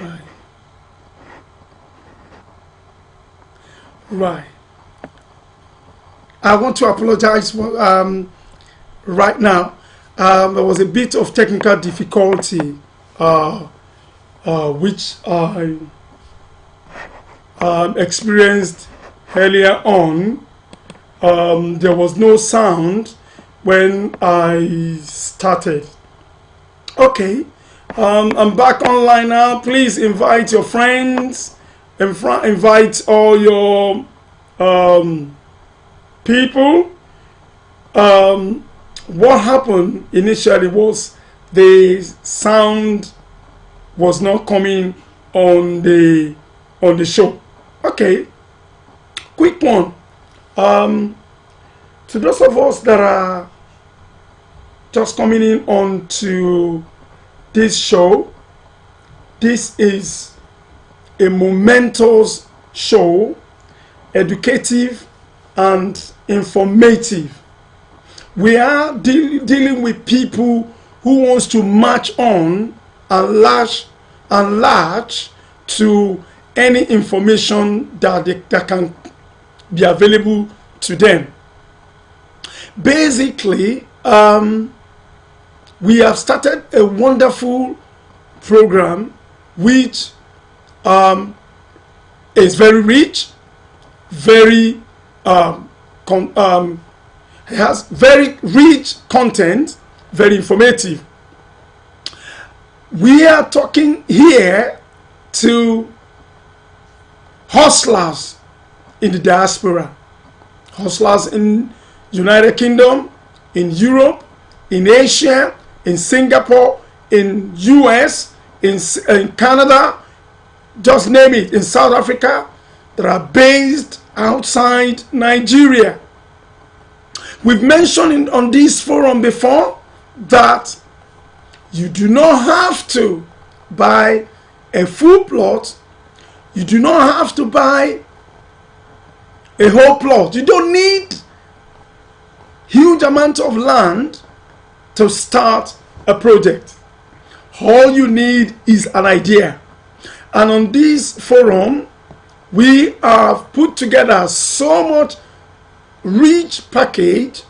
Right. Right. I want to apologize for, right now. There was a bit of technical difficulty, which I experienced earlier on. There was no sound when I started. Okay, I'm back online now. Please invite your friends, invite all your people. What happened initially was the sound was not coming on the show. Okay, quick one. To those of us that are just coming in onto this show, this is a momentous show, educative and informative. We are dealing with people who wants to march on and latch to any information that can be available to them. Basically, we have started a wonderful program which is very rich, very has very rich content, very informative. We are talking here to hustlers in the diaspora, hustlers in United Kingdom, in Europe, in Asia, in Singapore, in US, in Canada, just name it, in South Africa, that are based outside Nigeria. We've mentioned on this forum before that you do not have to buy a full plot. You do not have to buy a whole plot. You don't need huge amount of land to start a project. All you need is an idea. And on this forum, we have put together so much rich package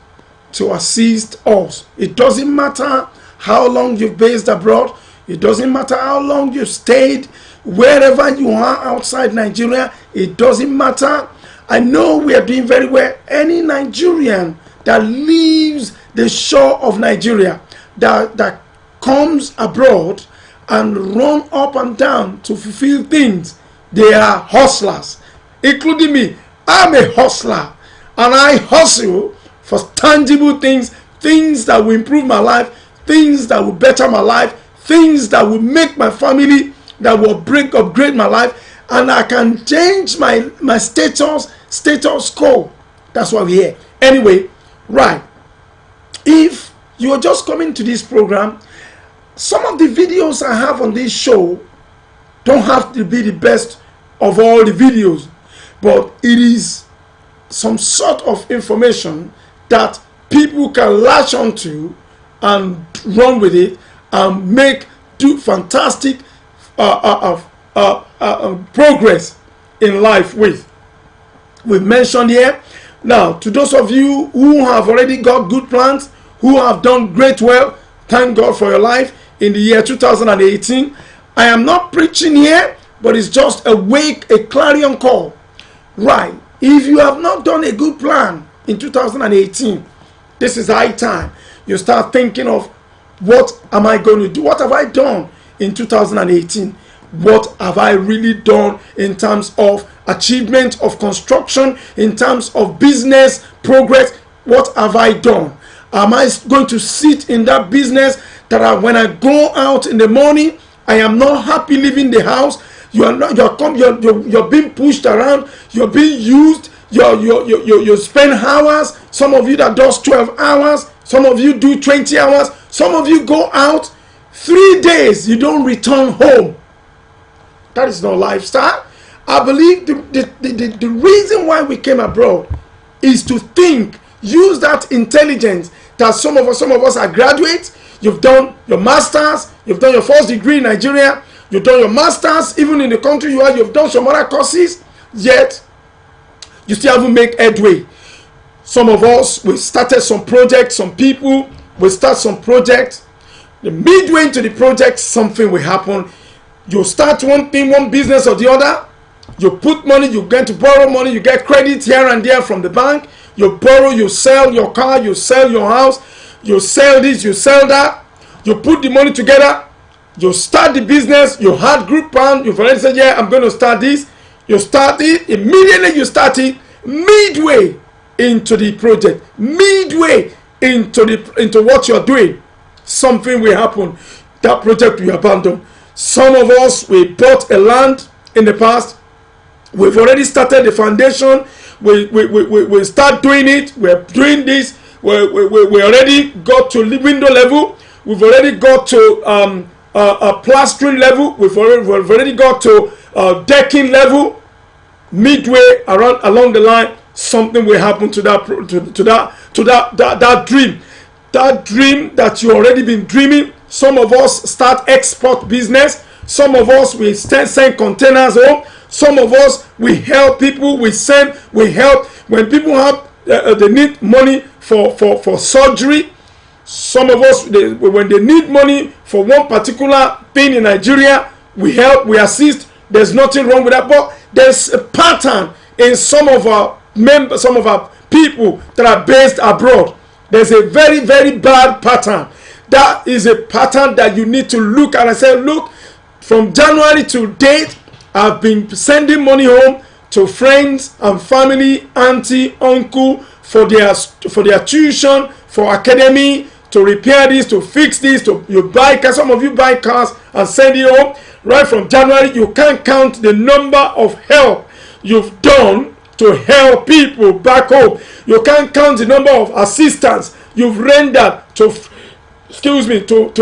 to assist us. It doesn't matter how long you've based abroad. It doesn't matter how long you've stayed wherever you are outside Nigeria. It doesn't matter. I know we are doing very well. Any Nigerian that leaves the shore of Nigeria, that comes abroad and run up and down to fulfill things, they are hustlers, including me. I'm a hustler, and I hustle for tangible things, things that will improve my life, things that will better my life, things that will make my family, that will upgrade my life, and I can change my status quo. That's why we're here. Anyway, right. If you are just coming to this program, some of the videos I have on this show don't have to be the best of all the videos, but it is some sort of information that people can latch onto and run with it and do fantastic progress in life with. We've mentioned here. Now, to those of you who have already got good plans, who have done great well, thank God for your life in the year 2018. I am not preaching here, but it's just a clarion call. Right. If you have not done a good plan in 2018, this is high time you start thinking of, what am I going to do? What have I done in 2018? What have I really done in terms of achievement of construction, in terms of business progress? What have I done? Am I going to sit in that business that when I go out in the morning, I am not happy leaving the house? You're being pushed around, you're being used, you spend hours. Some of you that does 12 hours, some of you do 20 hours, some of you go out 3 days, you don't return home. That is not lifestyle. I believe the reason why we came abroad is to think, use that intelligence that some of us are graduates. You've done your masters, you've done your first degree in Nigeria, you've done your masters, even in the country you are, you've done some other courses, yet you still haven't made headway. Some of us, we started some projects, some people will start some projects. The midway into the project, something will happen. You start one thing, one business or the other. You put money, you get to borrow money, you get credit here and there from the bank. You borrow, you sell your car, you sell your house, you sell this, you sell that. You put the money together, you start the business, you had group plan, you've already said, yeah, I'm going to start this. You start it, immediately you start it, midway into the project, midway into what you're doing, something will happen. That project will abandon. Some of us, we bought a land in the past. We've already started the foundation. We start doing it. We're doing this. We already got to window level. We've already got to a plastering level. We've already got to decking level. Midway along the line, something will happen to that dream. That dream that you already been dreaming. Some of us start export business. Some of us we send containers home. Some of us we help people. We help when people have they need money for surgery. Some of us when they need money for one particular thing in Nigeria, we help, we assist. There's nothing wrong with that, but there's a pattern in some of our members, some of our people that are based abroad. There's a very, very bad pattern. That is a pattern that you need to look at and say, look, from January to date, I've been sending money home to friends and family, auntie, uncle, for their tuition, for academy, to repair this, to fix this, you buy cars. Some of you buy cars and send it home. Right from January, you can't count the number of help you've done to help people back home. You can't count the number of assistance you've rendered to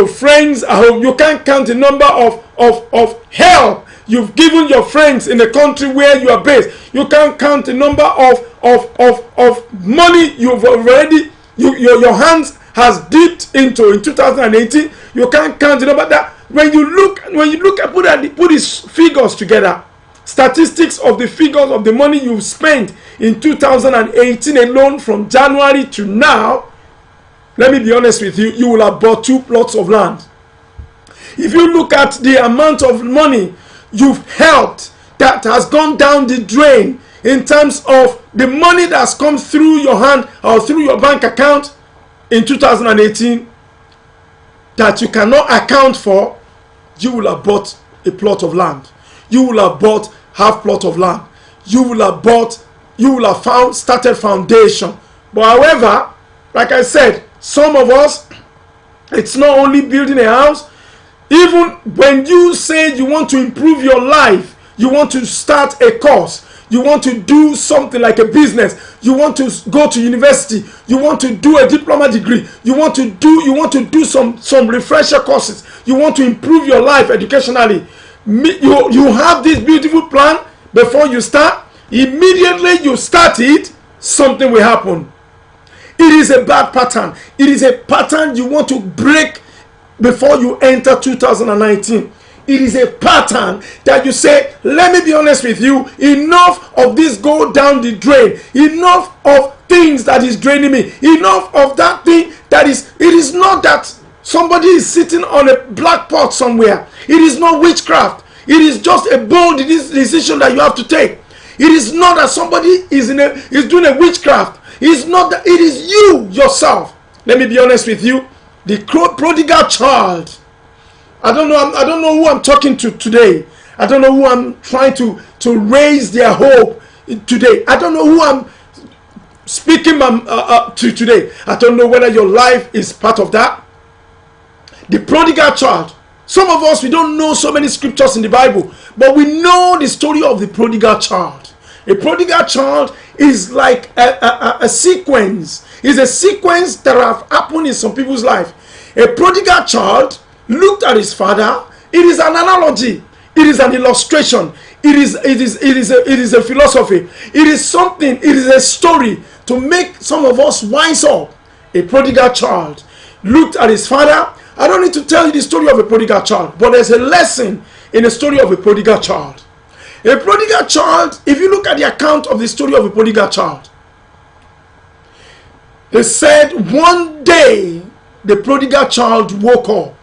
friends at home. You can't count the number of help you've given your friends in the country where you are based. You can't count the number of money you've already your hands has dipped into in 2018. You can't count the number that when you look at put these figures together, statistics of the figures of the money you've spent in 2018 alone from January to now. Let me be honest with you, you will have bought 2 plots of land. If you look at the amount of money you've helped that has gone down the drain in terms of the money that's come through your hand or through your bank account in 2018 that you cannot account for, you will have bought a plot of land. You will have bought half plot of land. You will have started foundation. But however, like I said, some of us, it's not only building a house. Even when you say you want to improve your life, you want to start a course, you want to do something like a business, you want to go to university, you want to do a diploma degree, you want to do some refresher courses, you want to improve your life educationally. You have this beautiful plan before you start. Immediately you start it, something will happen. It is a bad pattern. It is a pattern you want to break before you enter 2019. It is a pattern that you say, let me be honest with you, enough of this go down the drain, enough of things that is draining me, enough of that thing that is, it is not that somebody is sitting on a black pot somewhere. It is not witchcraft. It is just a bold decision that you have to take. It is not that somebody is doing a witchcraft. It is not that, it is you yourself. Let me be honest with you. The prodigal child. I don't know who I'm talking to today. I don't know who I'm trying to raise their hope today. I don't know who I'm speaking to today. I don't know whether your life is part of that. The prodigal child. Some of us, we don't know so many scriptures in the Bible, but we know the story of the prodigal child. A prodigal child is like a sequence. It's a sequence that have happened in some people's life. A prodigal child looked at his father. It is an analogy. It is an illustration. It is a philosophy. It is something. It is a story to make some of us wise up. A prodigal child looked at his father. I don't need to tell you the story of a prodigal child, but there's a lesson in the story of a prodigal child. A prodigal child, if you look at the account of the story of a prodigal child, they said one day the prodigal child woke up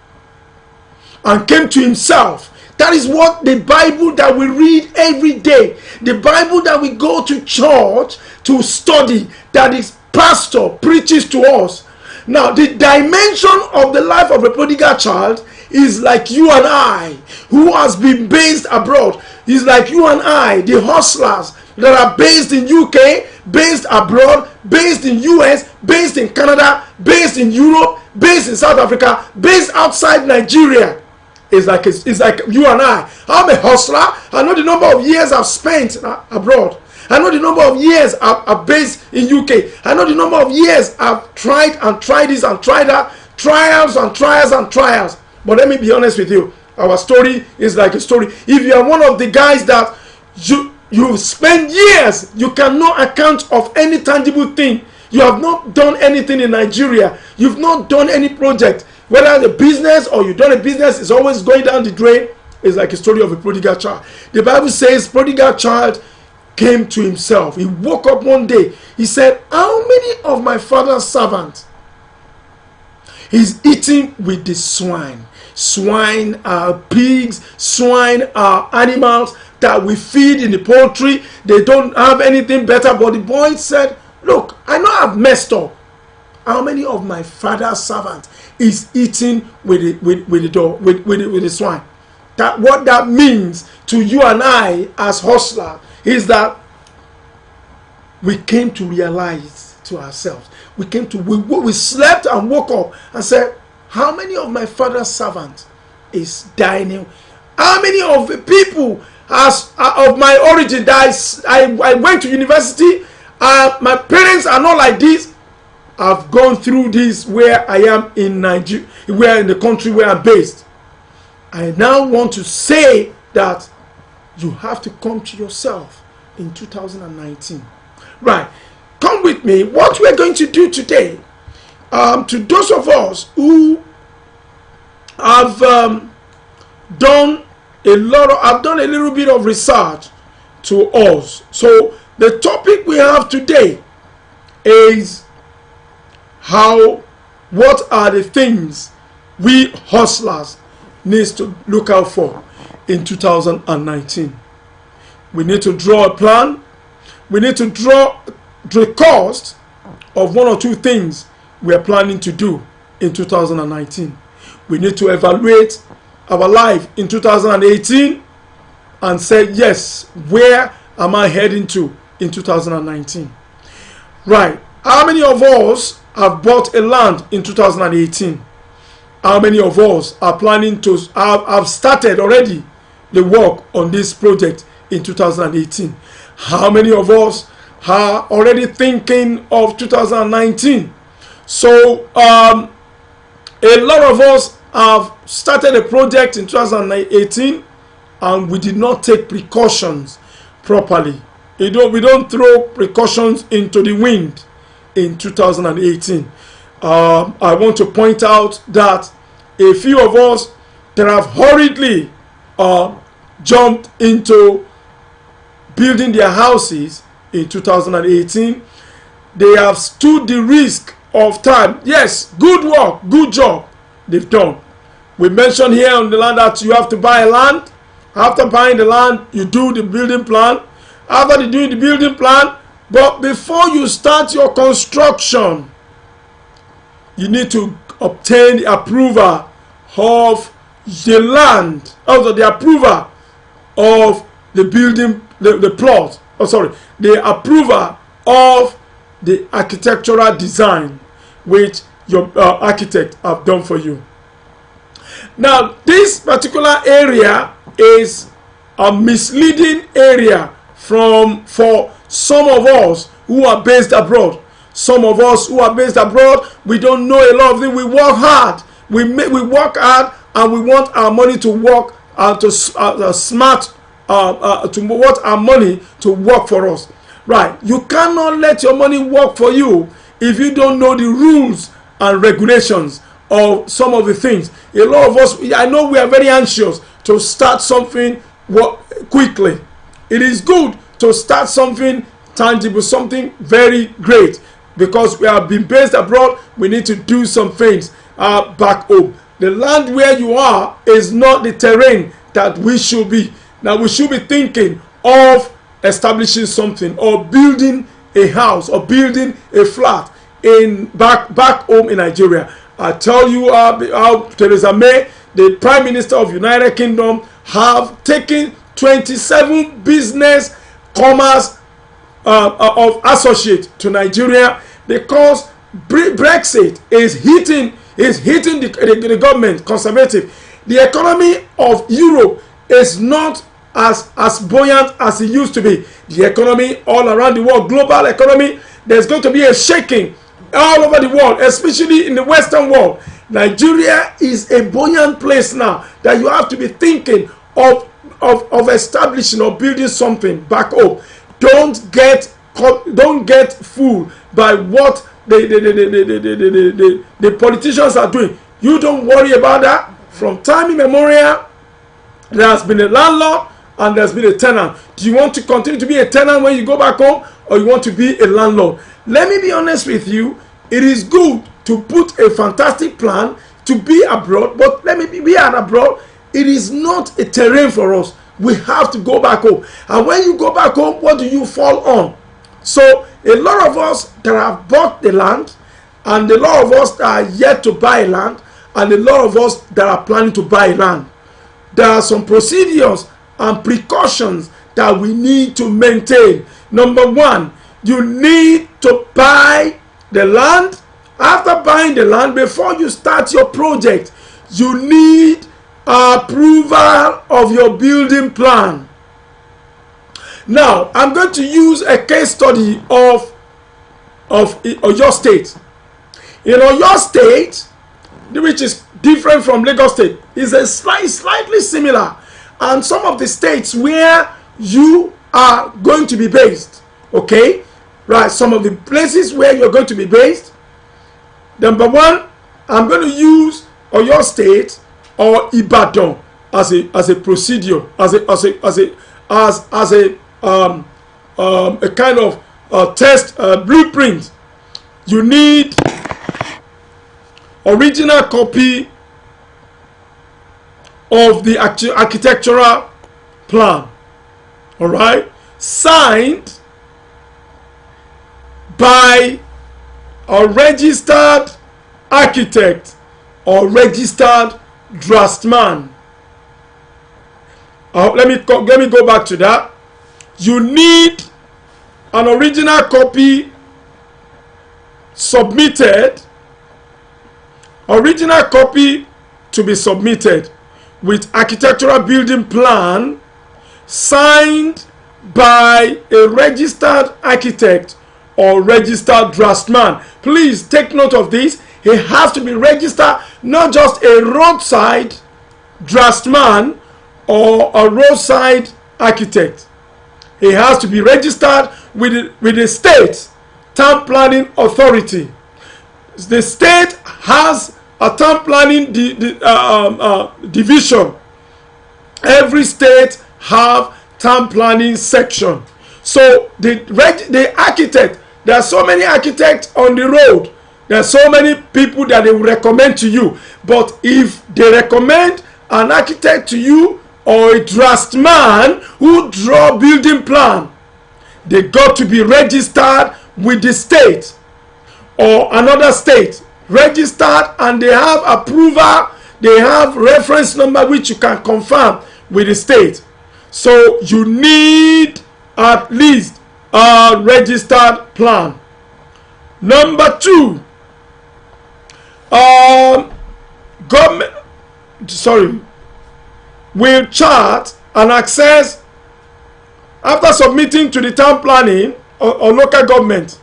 and came to himself. That is what the Bible that we read every day, the Bible that we go to church to study, that is pastor preaches to us. Now, the dimension of the life of a prodigal child is like you and I, who has been based abroad. Is like you and I, the hustlers that are based in UK, based abroad, based in US, based in Canada, based in Europe, based in South Africa, based outside Nigeria. It's like you and I. I'm a hustler. I know the number of years I've spent abroad. I know the number of years I've based in UK. I know the number of years I've tried this and tried that. Trials and trials and trials. But let me be honest with you. Our story is like a story. If you are one of the guys that you spend years, you cannot account of any tangible thing. You have not done anything in Nigeria. You've not done any project. Whether the business or you've done a business is always going down the drain. It's like a story of a prodigal child. The Bible says prodigal child came to himself. He woke up one day. He said, how many of my father's servants is eating with the swine? Swine are pigs. Swine are animals that we feed in the poultry. They don't have anything better. But the boy said, look, I know I've messed up. How many of my father's servants is eating with the swine? That what that means to you and I as hustlers is that we came to realize to ourselves. We slept and woke up and said, how many of my father's servants is dining? How many of the people of my origin that I went to university, my parents are not like this. I've gone through this where I am in Nigeria, where in the country where I'm based. I now want to say that you have to come to yourself in 2019. Right. Come with me. What we're going to do today, to those of us who have done a little bit of research to us. So the topic we have today is what are the things we hustlers need to look out for in 2019. We need to draw a plan. We need to draw the cost of one or two things we are planning to do in 2019. We need to evaluate our life in 2018 and say, yes, where am I heading to in 2019? Right. How many of us have bought a land in 2018? How many of us are planning to have started already the work on this project in 2018? How many of us are already thinking of 2019? So a lot of us have started a project in 2018 and we did not take precautions properly. We don't throw precautions into the wind in 2018. I want to point out that a few of us that have hurriedly jumped into building their houses in 2018, they have stood the risk of time. Yes, good work, good job they've done. We mentioned here on the land that you have to buy a land. After buying the land, you do the building plan. After you do the building plan, but before you start your construction, you need to obtain the approval of the land, also the approval of the building, the plot. Oh, sorry, the approval of the architectural design which your architect have done for you. Now, this particular area is a misleading area for some of us who are based abroad. Some of us who are based abroad, we don't know a lot of things. We work hard. We work hard, and we want our money to work to want our money to work for us. Right? You cannot let your money work for you if you don't know the rules and regulations of some of the things. A lot of us, I know we are very anxious to start something quickly. It is good to start something tangible, something very great, because we have been based abroad. We need to do some things back home. The land where you are is not the terrain that we should be. Now we should be thinking of establishing something, or building a house, or building a flat in back home in Nigeria. I tell you how Theresa May, the Prime Minister of United Kingdom, have taken 27 business commerce of associate to Nigeria, because Brexit is hitting the government, conservative. The economy of Europe is not as buoyant as it used to be. The economy all around the world, global economy, there's going to be a shaking all over the world, especially in the Western world. Nigeria is a buoyant place now that you have to be thinking of establishing or building something back home. Don't get fooled by what the politicians are doing. You don't worry about that. From time immemorial, there has been a landlord and there's been a tenant. Do you want to continue to be a tenant when you go back home, or you want to be a landlord? Let me be honest with you. It is good to put a fantastic plan to be abroad, but let me be, we are abroad. It is not a terrain for us. We have to go back home. And when you go back home, what do you fall on? So a lot of us that have bought the land, and a lot of us that are yet to buy land, and a lot of us that are planning to buy land, there are some procedures and precautions that we need to maintain. Number one, you need to buy the land. After buying the land, before you start your project, you need approval of your building plan. Now, I'm going to use a case study of your state. In your state, which is different from Lagos State, is a slightly similar, and some of the states where you are going to be based. Okay, right? Some of the places where you're going to be based. Number one, I'm going to use Oyo State or Ibadan as a procedure, as a kind of test blueprint. You need original copy of the architectural plan, all right, signed by a registered architect or registered draftsman. Let me go back to that. You need an original copy submitted, original copy to be submitted with architectural building plan signed by a registered architect or registered draftsman. Please take note of this. He has to be registered, not just a roadside draftsman or a roadside architect. He has to be registered with the state town planning authority. The state has a town planning division. Every state have town planning section. So the architect, there are so many architects on the road. There are so many people that they will recommend to you. But if they recommend an architect to you or a draftsman who draw building plan, they got to be registered with the state or another state, registered, and they have approval, they have reference number which you can confirm with the state. So you need at least a registered plan. Number two, government will chart and access after submitting to the town planning or local government.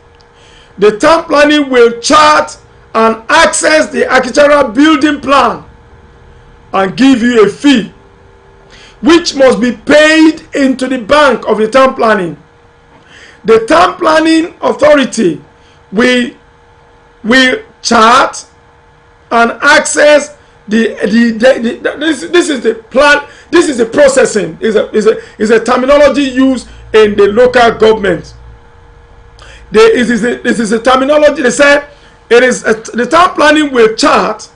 The town planning will chart and access the architectural building plan and give you a fee which must be paid into the bank of the town planning. The town planning authority will chart and access this is the plan. This is the processing. Is a terminology used in the local government. This is a terminology. They say the town planning will chart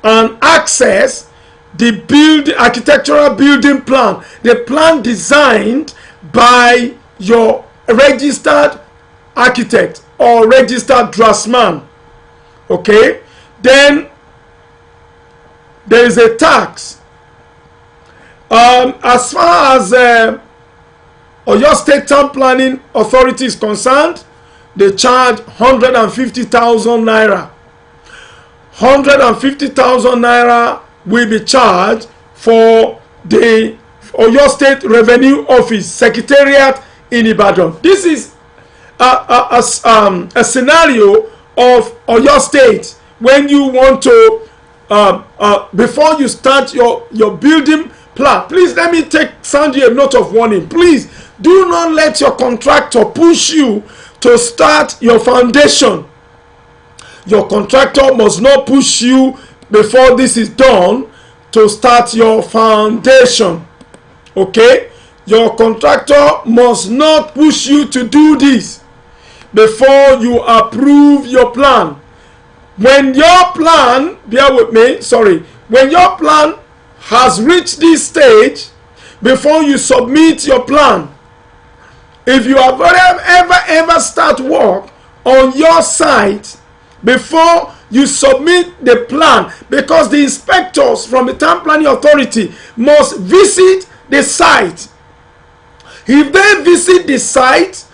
and access the architectural building plan, the plan designed by your registered architect or registered draftsman. Okay, then there is a tax. As far as Oyo State Town Planning Authority is concerned, they charge 150,000 naira. 150,000 naira will be charged for the Oyo State Revenue Office Secretariat in Ibadan. This is a scenario of Oyo State when you want to before you start your building plan. Please let me sound you a note of warning. Please do not let your contractor push you to start your foundation. Your contractor must not push you before this is done to start your foundation. Okay, your contractor must not push you to do this before you approve your plan. When your plan, bear with me, sorry, when your plan has reached this stage, before you submit your plan, if you have ever start work on your site before you submit the plan, because the inspectors from the Town Planning Authority must visit the site. If they visit the site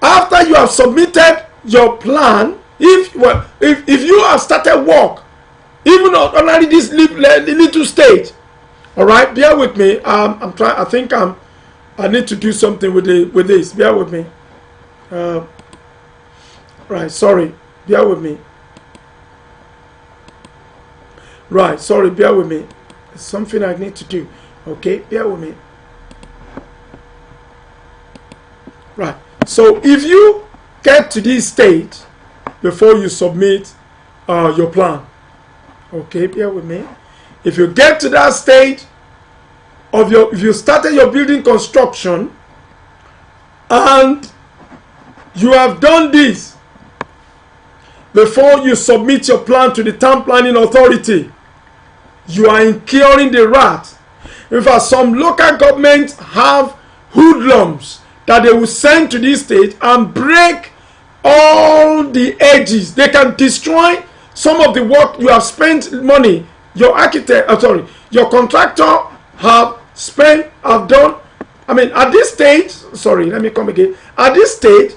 after you have submitted your plan, if you have started work, even on only this little stage, all right, bear with me. I'm trying. I think I need to do something with this. Bear with me. Right. Sorry. Bear with me. Right. Sorry. Bear with me. It's something I need to do. Okay. Bear with me. Right. So if you get to this stage before you submit your plan, okay, bear with me. If you get to that stage of if you started your building construction and you have done this before you submit your plan to the Town Planning Authority, you are incurring the wrath. In fact, some local governments have hoodlums that they will send to this stage and break all the edges. They can destroy some of the work you have spent money. Your your contractor have done. I mean, at this stage, sorry, let me come again. At this stage,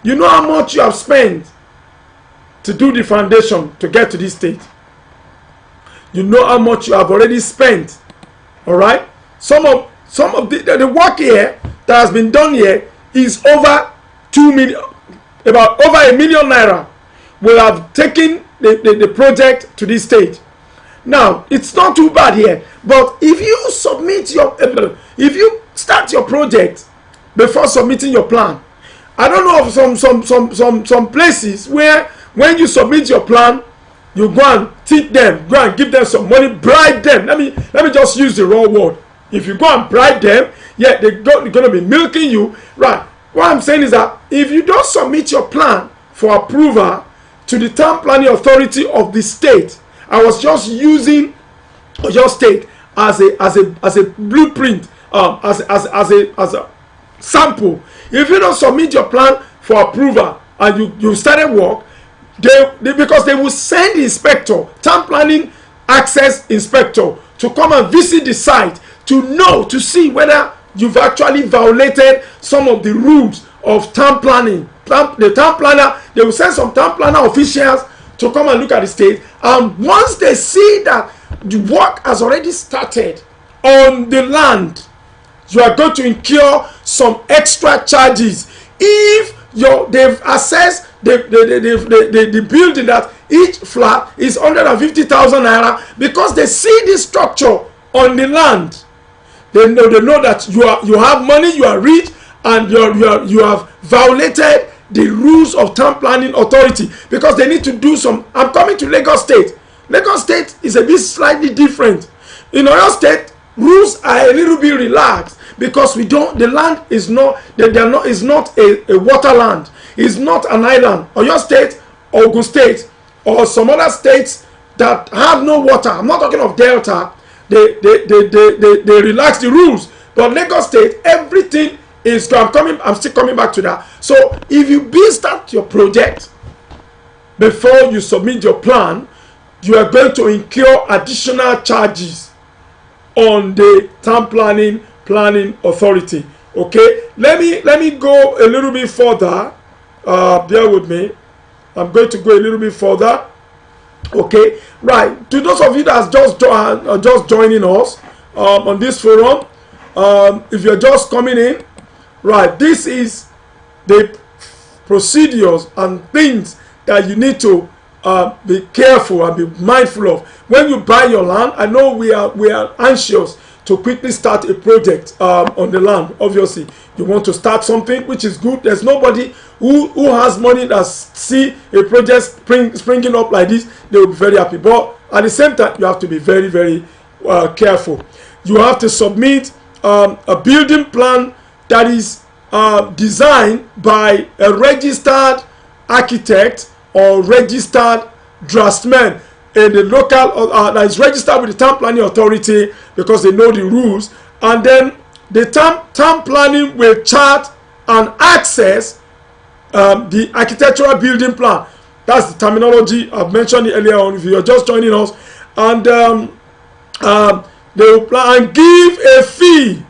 you know how much you have spent to do the foundation to get to this stage. You know how much you have already spent. All right. Some of the work here that has been done here is over 2 million, about over $1 million naira will have taken the project to this stage. Now, it's not too bad here, but if you if you start your project before submitting your plan, I don't know of some places where when you submit your plan, you go and teach them, go and give them some money, bribe them. Let me just use the raw word. If you go and bribe them, yeah, they're going to be milking you, right? What I'm saying is that if you don't submit your plan for approval to the Town Planning Authority of the state, I was just using your state as a blueprint, as a sample. If you don't submit your plan for approval and you started work, because they will send the inspector, Town Planning Access Inspector, to come and visit the site to see whether you've actually violated some of the rules of town planning. The town planner, they will send some town planner officials to come and look at the state, and once they see that the work has already started on the land, you are going to incur some extra charges. If they've assessed the building that each flat is 150,000 naira, because they see the structure on the land, they know that you have money, you are rich, and you have violated the rules of Town Planning Authority, because they need to do some. I'm coming to Lagos State Lagos State is a bit slightly different. In Oyo State, rules are a little bit relaxed because we don't. The land is not. They are not. Is not a water land. It's not an island. Oyo State, Ogun State, or some other states that have no water. I'm not talking of Delta. They relax the rules. But Lagos State, everything is. I'm still coming back to that. So if you start your project before you submit your plan, you are going to incur additional charges on the town planning authority. Okay, let me go a little bit further. Bear with me. I'm going to go a little bit further. Okay, right. To those of you that are just joining us on this forum, if you're just coming in, right, this is the procedures and things that you need to be careful and be mindful of when you buy your land. I know we are anxious to quickly start a project on the land. Obviously, you want to start something, which is good. There's nobody who has money that see a project springing up like this, they will be very happy. But at the same time, you have to be very, very careful. You have to submit a building plan that is designed by a registered architect or registered draftsman in the local that is registered with the town planning authority, because they know the rules. And then the town planning will chart and access the architectural building plan. That's the terminology I've mentioned earlier on. If you're just joining us, and they will plan and give a fee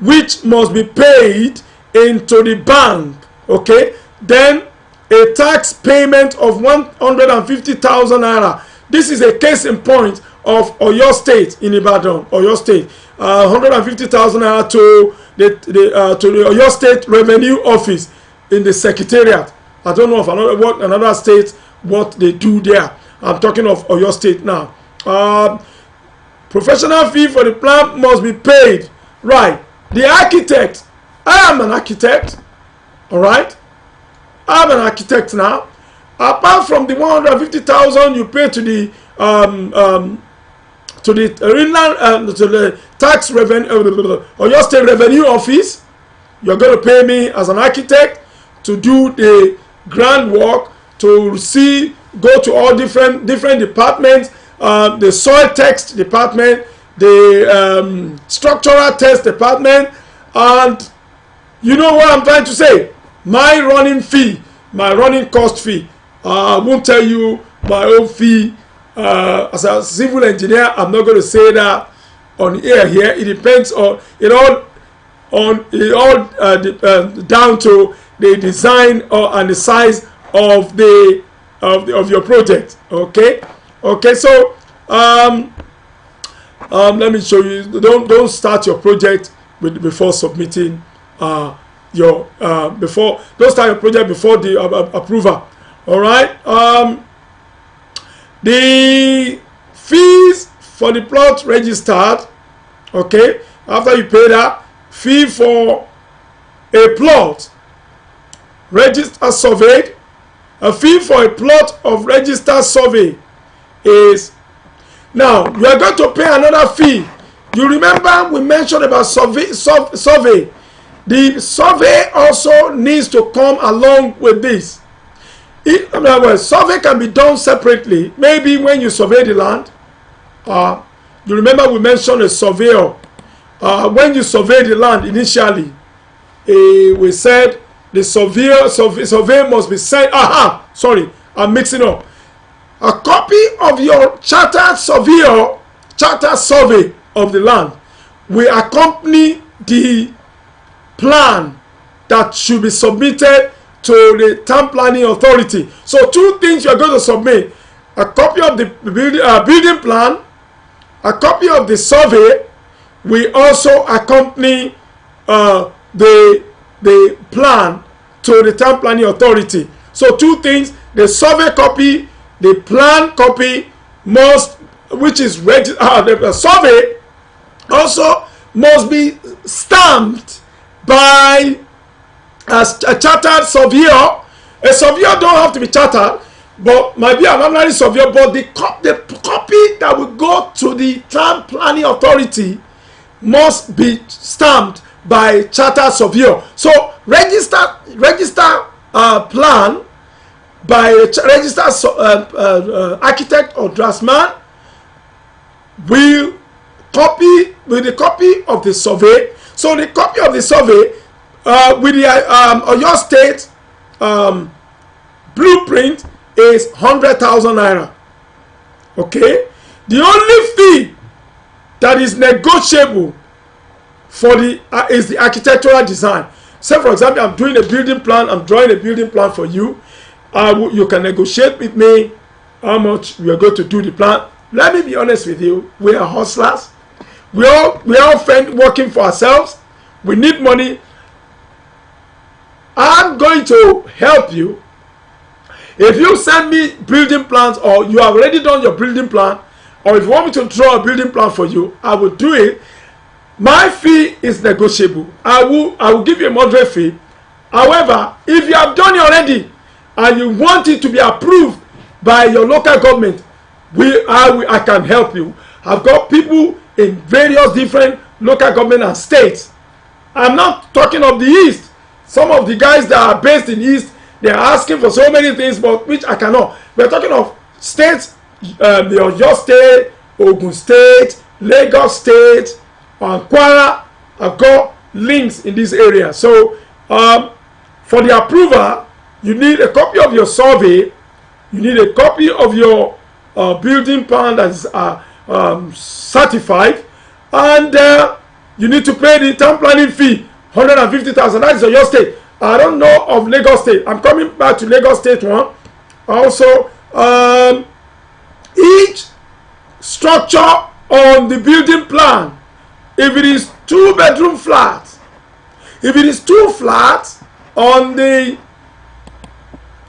which must be paid into the bank. Okay, then a tax payment of 150,000 naira. This is a case in point of Oyo State in Ibadan. Oyo State, 150,000 naira to the Oyo State Revenue Office in the Secretariat. I don't know of another state what they do there. I'm talking of Oyo State now. Professional fee for the plan must be paid. Right. The architect. I am an architect. All right. I'm an architect now. Apart from the 150,000 you pay to the tax revenue or your state revenue office, you're going to pay me as an architect to do the groundwork, to go to all different departments, the soil test department, the structural test department, and you know what I'm trying to say. My running cost fee. I won't tell you my own fee as a civil engineer. I'm not going to say that on air here. It depends on down to the design and the size of your project. Okay. So let me show you. Don't start your project before submitting don't start your project before the approval. All right. The fees for the plot registered. Okay. After you pay that fee for a plot registered surveyed, a fee for a plot of registered survey is, now you are going to pay another fee. You remember we mentioned about survey. The survey also needs to come along with this. In other words, survey can be done separately. Maybe when you survey the land, you remember we mentioned a surveyor. When you survey the land initially, we said the survey must be sent. Sorry, I'm mixing up. A copy of your charter survey of the land will accompany the plan that should be submitted to the town planning authority. So two things you are going to submit: a copy of the building plan, a copy of the survey will also accompany the plan to the town planning authority. So two things: the survey copy, the plan copy which is registered. The survey also must be stamped by a chartered surveyor. A surveyor don't have to be chartered. But might be an ordinary surveyor, but the copy that will go to the town planning authority must be stamped by chartered surveyor. So register plan by a registered architect or draftsman will copy with the copy of the survey. So the copy of the survey with the Oyo State blueprint is 100,000 naira. Okay, the only fee that is negotiable for the is the architectural design. Say for example, I'm doing a building plan, I'm drawing a building plan for you. You can negotiate with me how much we are going to do the plan. Let me be honest with you, we are hustlers. We all working for ourselves. We need money. I'm going to help you. If you send me building plans, or you have already done your building plan, or if you want me to draw a building plan for you, I will do it. My fee is negotiable. I will give you a moderate fee. However, if you have done it already and you want it to be approved by your local government, I can help you. I've got people in various different local government and states. I'm not talking of the East. Some of the guys that are based in the East, they are asking for so many things, but which I cannot. We're talking of states, the Oyo State, Ogun State, Lagos State, and Kwara. I've got links in this area. So for the approval, you need a copy of your survey, you need a copy of your building plan that is certified, and you need to pay the town planning fee, 150,000. That is Oyo State. I don't know of Lagos State. I'm coming back to Lagos State one. Also, each structure on the building plan, if it is 2-bedroom flat, if it is 2 flats on the,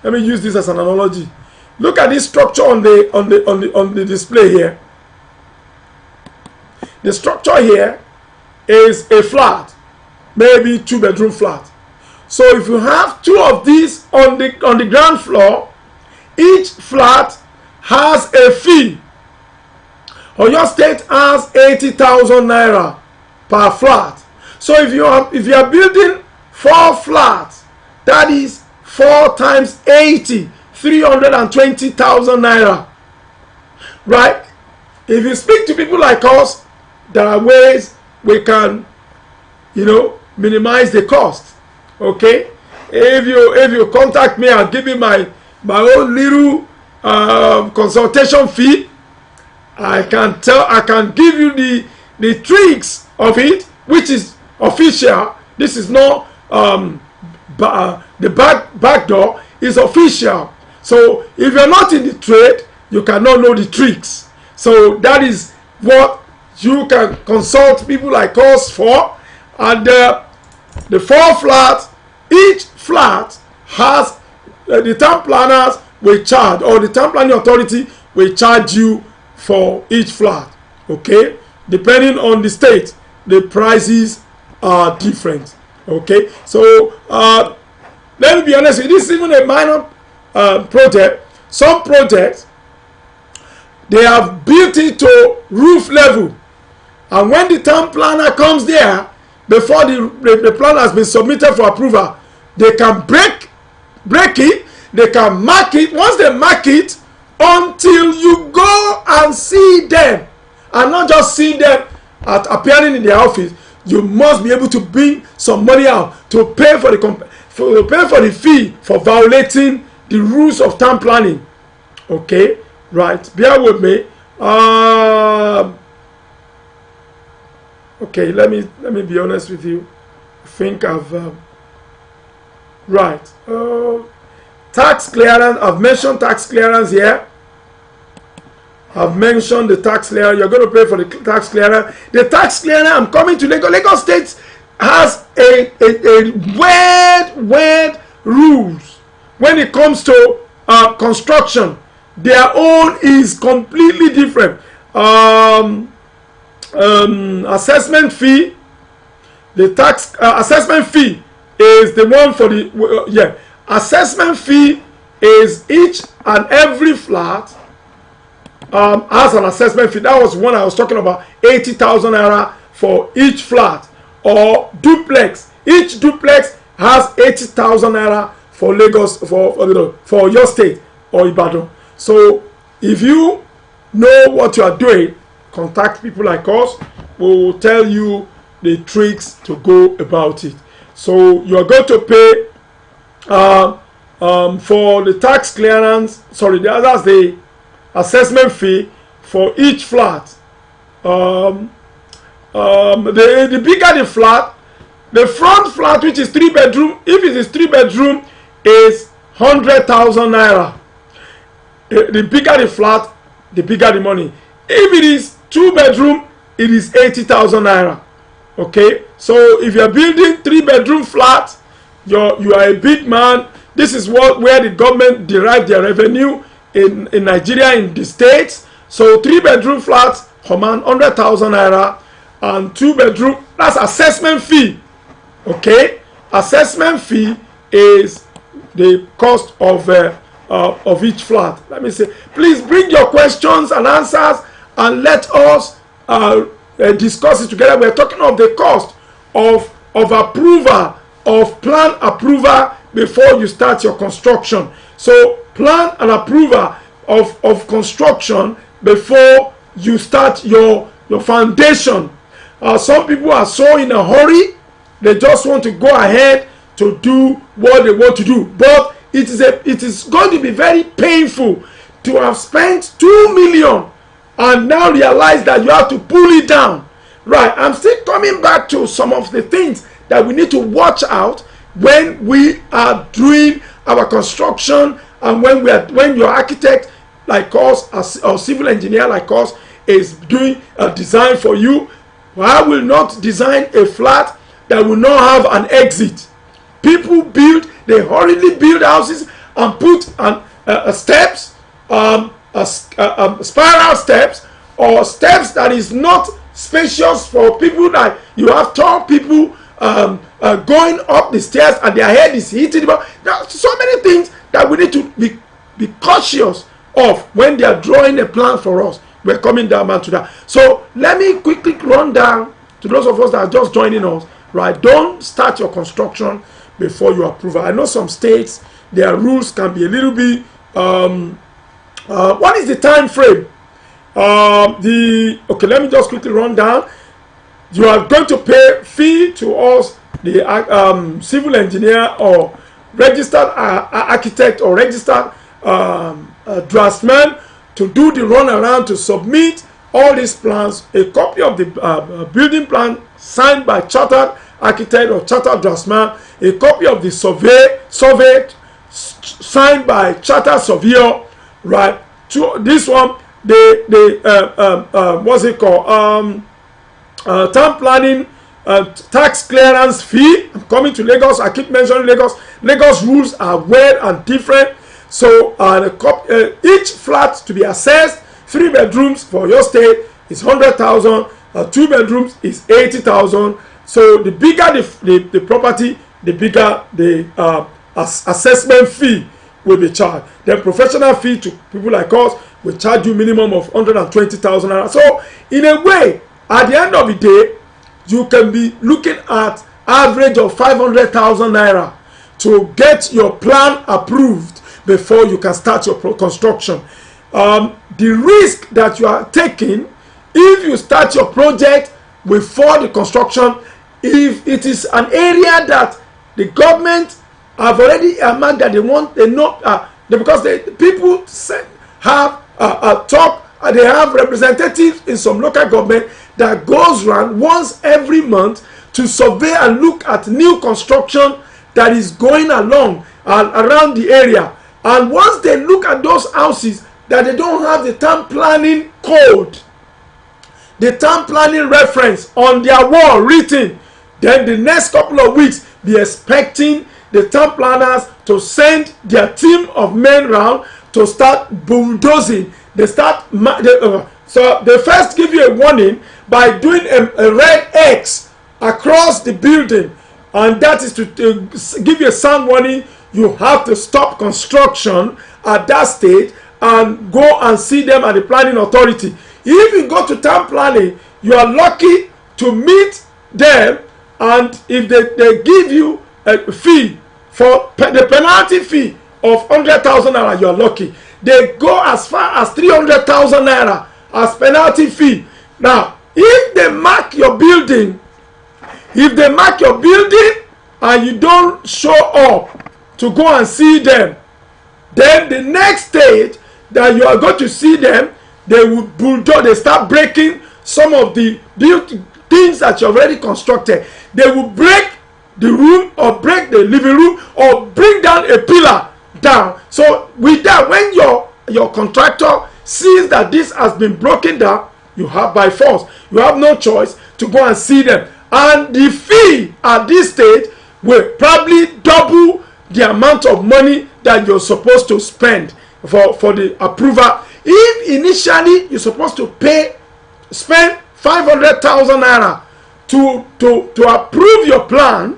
let me use this as an analogy. Look at this structure on the display here. The structure here is a flat, maybe 2-bedroom flat. So if you have 2 of these on the ground floor, each flat has a fee. Oyo State has 80,000 naira per flat. So if you are building 4 flats, that is 4 times 80, 320,000 naira. Right? If you speak to people like us, there are ways we can, minimize the cost. Okay, if you contact me, I'll give you my own little consultation fee. I can give you the tricks of it, which is official. This is not the back door is official. So if you're not in the trade, you cannot know the tricks. So that is what you can consult people like us for. And the 4 flats, each flat has the town planners will charge, or the town planning authority will charge you for each flat. Okay, depending on the state, the prices are different. Okay, so let me be honest with you, this is even a minor project. Some projects, they have built it to roof level, and when the town planner comes there, before the plan has been submitted for approval, they can break it, they can mark it. Once they mark it, until you go and see them, and not just see them appearing in their office, you must be able to bring some money out to pay for the fee for violating the rules of town planning. Okay, right, bear with me. Okay, let me be honest with you. I think I've right. Tax clearance. I've mentioned tax clearance here. I've mentioned the tax clearance. You're going to pay for the tax clearance. The tax clearance. I'm coming to Lagos. Lagos State has a weird rules when it comes to construction. Their own is completely different. Assessment fee, the tax assessment fee is the one for the assessment fee is each and every flat has an assessment fee. That was one I was talking about, 80,000 naira for each flat. Or duplex, each duplex has 80,000 naira for Lagos, for your state or Ibadan. So if you know what you are doing, contact people like us. We will tell you the tricks to go about it. So you are going to pay for the tax clearance, that's the assessment fee for each flat. The bigger the flat, the front flat, which is 3 bedroom, if it is 3 bedroom, is 100,000 naira. The bigger the flat, the bigger the money. If it is 2 bedroom, it is 80,000 naira. Okay, so if you are building 3 bedroom flat, you are a big man. This is where the government derive their revenue in Nigeria, in the states. So 3 bedroom flats command 100,000 naira, and 2 bedroom, that's assessment fee. Okay, assessment fee is the cost of each flat. Let me say, please bring your questions and answers and let us discuss it together. We're talking of the cost of approval, of plan approval before you start your construction. So plan and approval of construction before you start your foundation. Some people are so in a hurry, they just want to go ahead to do what they want to do, but it is going to be very painful to have spent 2 million and now realize that you have to pull it down. Right, I'm still coming back to some of the things that we need to watch out when we are doing our construction, and when your architect like us or civil engineer like us is doing a design for you. I will not design a flat that will not have an exit. People they hurriedly build houses and put steps, spiral steps, or steps that is not spacious for people, that you have tall people going up the stairs and their head is hitting. There are so many things that we need to be cautious of when they are drawing a plan for us. We're coming down to that. So let me quickly run down to those of us that are just joining us. Right, don't start your construction before you approve. I know some states, their rules can be a little bit. What is the time frame? Okay, let me just quickly run down. You are going to pay fee to us, the civil engineer or registered architect or registered draftsman, to do the runaround, to submit all these plans, a copy of the building plan signed by chartered architect or chartered draftsman, a copy of the survey signed by chartered surveyor. Right, to this one, what's it called? Town planning, tax clearance fee. I'm coming to Lagos. I keep mentioning Lagos. Lagos rules are weird and different. So each flat to be assessed, 3 bedrooms for your state is 100,000. 2 bedrooms is 80,000. So the bigger the property, the bigger the assessment fee will be charged. Then professional fee to people like us will charge you minimum of 120,000 naira. So in a way, at the end of the day, you can be looking at average of 500,000 naira to get your plan approved before you can start your construction. The risk that you are taking if you start your project before the construction, if it is an area that the government have already earmarked that because people have they have representatives in some local government that goes around once every month to survey and look at new construction that is going along around the area. And once they look at those houses that they don't have the town planning code, the town planning reference on their wall written, then the next couple of weeks be expecting the town planners to send their team of men round to start bulldozing. So they first give you a warning by doing a red X across the building, and that is to give you a sound warning you have to stop construction at that stage and go and see them at the planning authority. If you go to town planning, you are lucky to meet them, and if they give you a fee for the penalty fee of 100,000 naira, you are lucky. They go as far as 300,000 naira as penalty fee. Now, if they mark your building, and you don't show up to go and see them, then the next stage that you are going to see them, they will bulldoze, they start breaking some of the things that you already constructed. They will break the room or break the living room or bring down a pillar down. So with that, when your contractor sees that this has been broken down, you have by force, you have no choice to go and see them. And the fee at this stage will probably double the amount of money that you're supposed to spend for the approval. If initially you're supposed to spend 500,000 naira to approve your plan,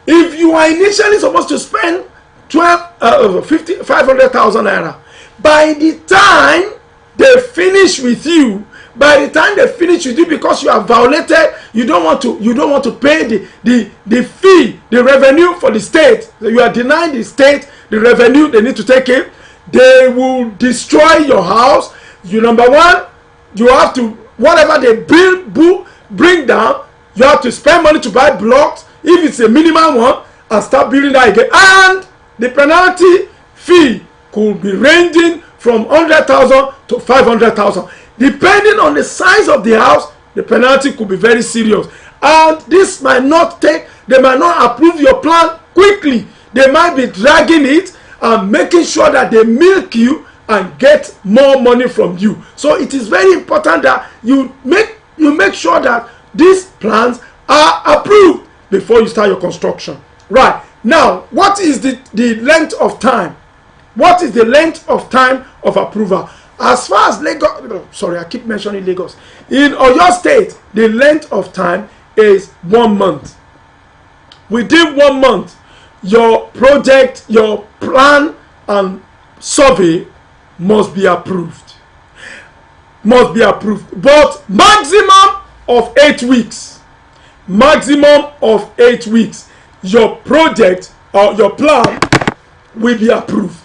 if you are initially supposed to spend 500,000 naira, by the time they finish with you, because you have violated, you don't want to pay the fee, the revenue for the state, you are denying the state the revenue they need to take in, they will destroy your house. Number one, you have to, whatever they bring down, you have to spend money to buy blocks if it's a minimum one and start building that again. And the penalty fee could be ranging from 100,000 to 500,000. Depending on the size of the house, the penalty could be very serious. And this might not they might not approve your plan quickly. They might be dragging it and making sure that they milk you and get more money from you. So it is very important that you make sure that these plans are approved before you start your construction. Right. Now, what is the length of time? What is the length of time of approval? As far as Lagos, sorry, I keep mentioning Lagos. In Oyo State, the length of time is 1 month. Within 1 month, your project, your plan and survey must be approved. But maximum of 8 weeks. Maximum of 8 weeks. Your project or your plan will be approved.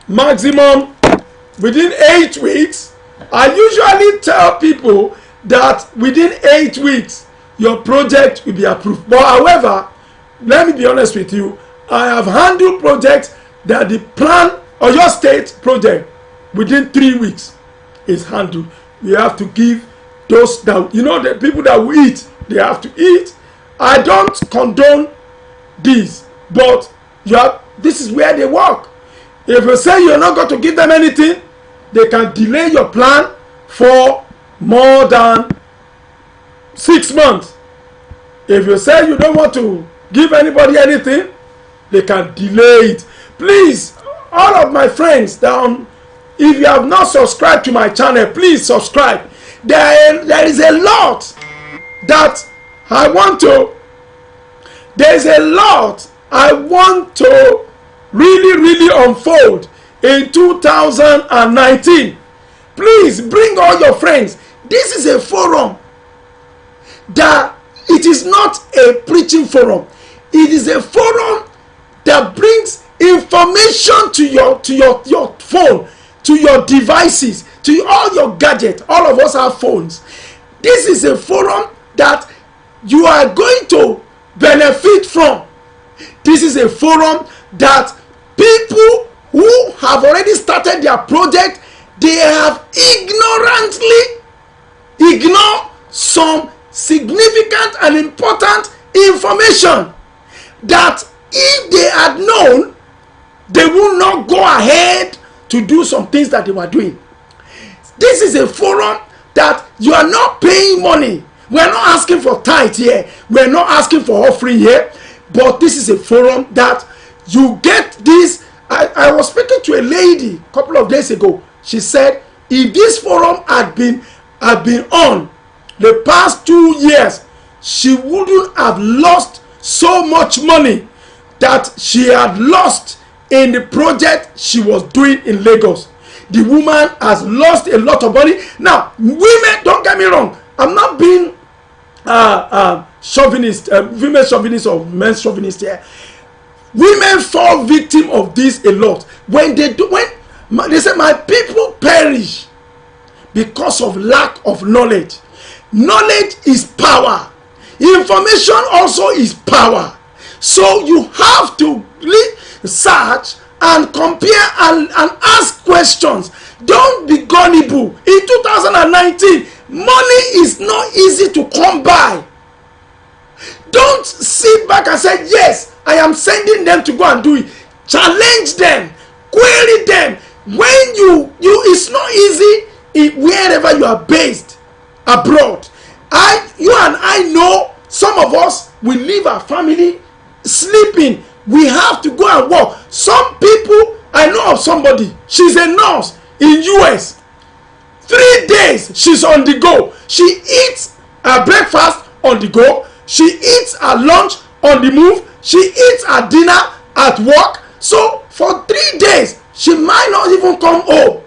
Maximum within 8 weeks. I usually tell people that within 8 weeks your project will be approved. But however, let me be honest with you, I have handled projects that the plan or your state project within 3 weeks is handled. You have to give those that, the people that will eat, they have to eat. I don't condone this, but this is where they work. If you say you're not going to give them anything, they can delay your plan for more than 6 months. If you say you don't want to give anybody anything, they can delay it. Please, all of my friends if you have not subscribed to my channel, please subscribe. There is a lot that I want to really unfold in 2019. Please bring all your friends. This is a forum that it is not a preaching forum. It is a forum that brings information to your phone, to your devices, to all your gadgets. All of us have phones. This is a forum that you are going to benefit from. This is a forum that people who have already started their project, they have ignorantly ignored some significant and important information that if they had known, they would not go ahead to do some things that they were doing. This is a forum that you are not paying money. We are not asking for tithe here. We are not asking for offering here. But this is a forum that you get this. I was speaking to a lady a couple of days ago. She said, if this forum had been on the past 2 years, she wouldn't have lost so much money that she had lost in the project she was doing in Lagos. The woman has lost a lot of money. Now, women, don't get me wrong, I'm not being chauvinist, women chauvinist or men's chauvinist here. Women fall victim of this a lot. When they say my people perish because of lack of knowledge. Knowledge is power. Information also is power. So you have to search and compare and ask questions. Don't be gullible. In 2019, money is not easy to come by. Don't sit back and say, yes, I am sending them to go and do it. Challenge them, query them. When you it's not easy wherever you are based abroad. You and I know some of us, we leave our family sleeping. We have to go and work. Some people, I know of somebody, she's a nurse in US. 3 days she's on the go. She eats her breakfast on the go. She eats her lunch on the move. She eats her dinner at work. So for 3 days she might not even come home.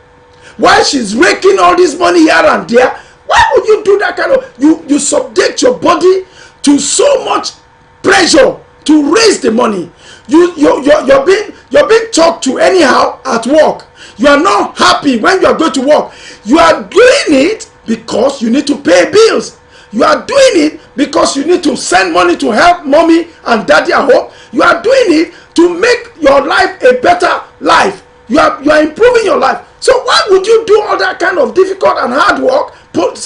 While she's raking all this money here and there, why would you do that kind of, you subject your body to so much pressure to raise the money. You're being talked to anyhow at work. You are not happy when you are going to work. You are doing it because you need to pay bills. You are doing it because you need to send money to help mommy and daddy at home. You are doing it to make your life a better life. You are improving your life. So why would you do all that kind of difficult and hard work? Put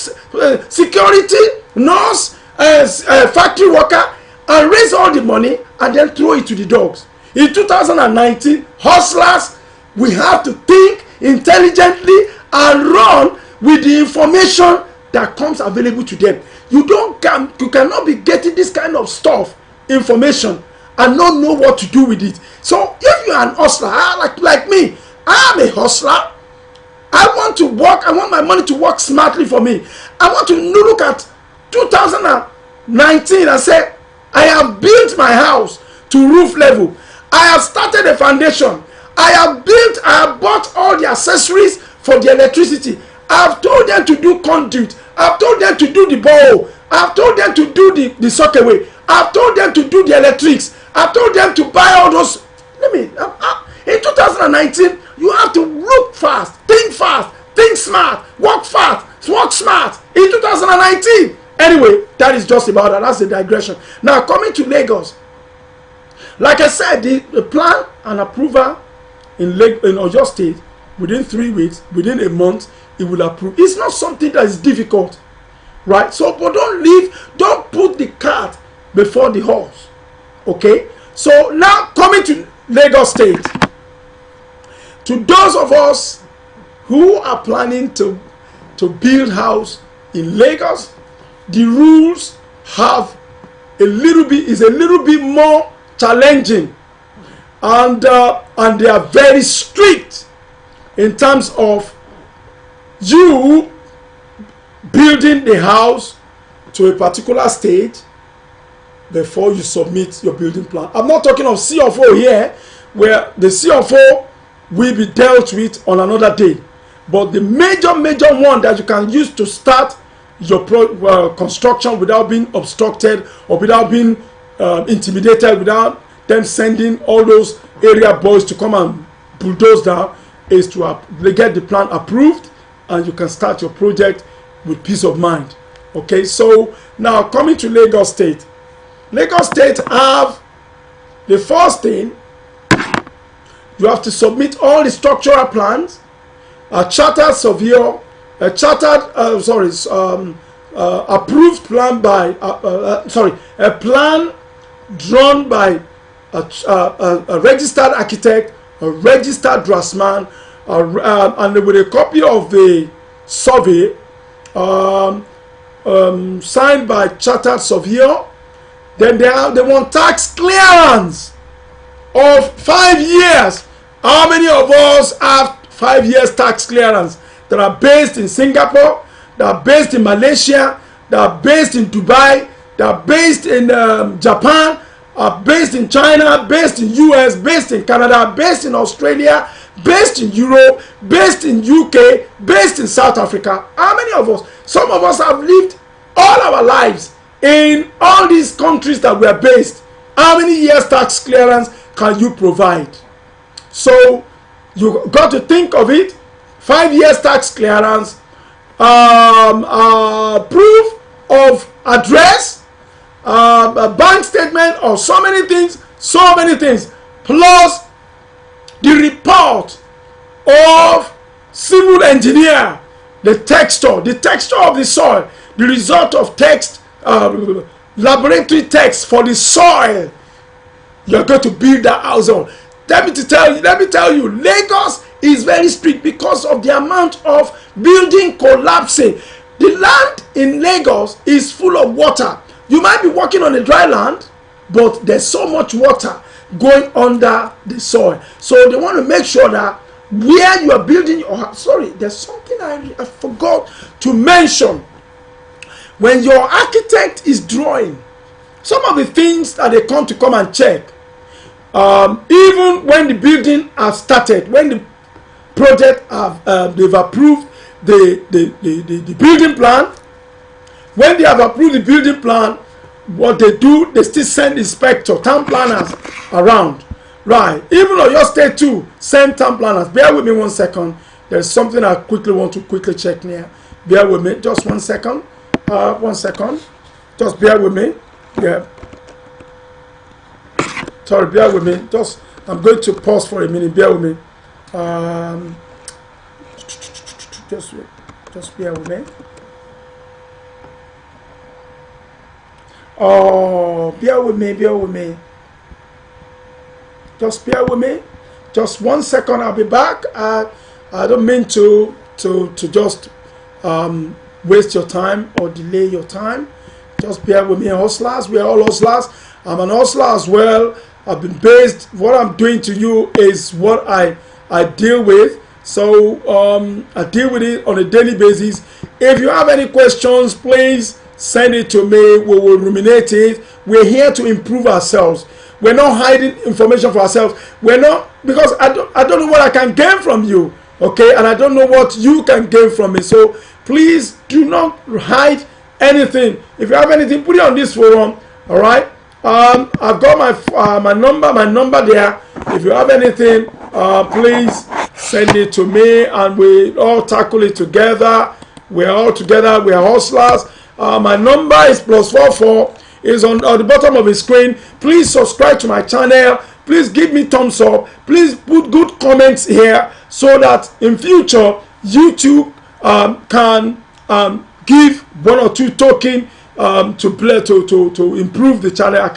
security, nurse, factory worker, and raise all the money and then throw it to the dogs. In 2019, hustlers, we have to think intelligently and run with the information that comes available to them. You cannot be getting this kind of stuff, information, and not know what to do with it. So if you are an hustler, like me, I am a hustler. I want to work. I want my money to work smartly for me. I want to look at 2019 and say, I have built my house to roof level. I have started a foundation. I have bought all the accessories for the electricity. I have told them to do conduit. I have told them to do the borehole. I have told them to do the socketway. I have told them to do the electrics. I have told them to buy all those. In 2019, you have to look fast, think smart, work fast, work smart. In 2019. Anyway, that is just about that. That's the digression. Now, coming to Lagos. Like I said, the plan and approval in Oyo State, within 3 weeks, within a month, it will approve. It's not something that is difficult, right? So, but don't put the cart before the horse, okay? So, now coming to Lagos State. To those of us who are planning to build house in Lagos, the rules is a little bit more challenging, and they are very strict in terms of you building the house to a particular stage before you submit your building plan. I'm not talking of CFO here, where the CFO will be dealt with on another day, but the major one that you can use to start your construction without being obstructed or without being intimidated, without them sending all those area boys to come and bulldoze down, is to get the plan approved, and you can start your project with peace of mind. Okay, so now coming to Lagos State. Lagos State have the first thing, you have to submit all the structural plans, a chartered surveyor, a approved plan by a plan drawn by a registered architect, a registered draftsman, and with a copy of the survey signed by chartered surveyor. Then they want tax clearance of 5 years. How many of us have 5 years tax clearance that are based in Singapore, that are based in Malaysia, that are based in Dubai, they are based in Japan, based in China, based in US, based in Canada, based in Australia, based in Europe, based in UK, based in South Africa. How many of us? Some of us have lived all our lives in all these countries that we are based. How many years tax clearance can you provide? So you got to think of it. 5 years tax clearance, proof of address, a bank statement, or so many things, plus the report of civil engineer, the texture of the soil, the result of laboratory tests for the soil you're going to build that house on. Let me tell you, Lagos is very strict because of the amount of building collapsing. The land in Lagos is full of water. You might be walking on a dry land, but there's so much water going under the soil. So they want to make sure that where you are building your house, sorry, there's something I forgot to mention. When your architect is drawing, some of the things that they come and check, even when the building has started, when the project they've approved the building plan, when they have approved the building plan, what they do, they still send inspector, town planners around. Right. Even on your state too, send town planners. Bear with me 1 second. There's something I want to check here. Bear with me. Just 1 second. 1 second. Just bear with me. Yeah. Sorry, bear with me. I'm going to pause for a minute. Bear with me. Just bear with me. Oh, bear with me. Just bear with me. Just 1 second, I'll be back. I don't mean to just waste your time or delay your time. Just bear with me, hustlers. We are all hustlers. I'm an hustler as well. I've been based. What I'm doing to you is what I deal with. So I deal with it on a daily basis. If you have any questions, please send it to me. We will ruminate it. We're here to improve ourselves. We're not hiding information for ourselves. We're not, because I don't know what I can gain from you, okay? And I don't know what you can gain from me. So please do not hide anything. If you have anything, put it on this forum. All right. I've got my number there. If you have anything, please send it to me, and we all tackle it together. We're all together. We are hustlers. My number is +44. Is on the bottom of the screen. Please subscribe to my channel. Please give me thumbs up. Please put good comments here so that in future YouTube can give 1 or 2 token to improve the channel.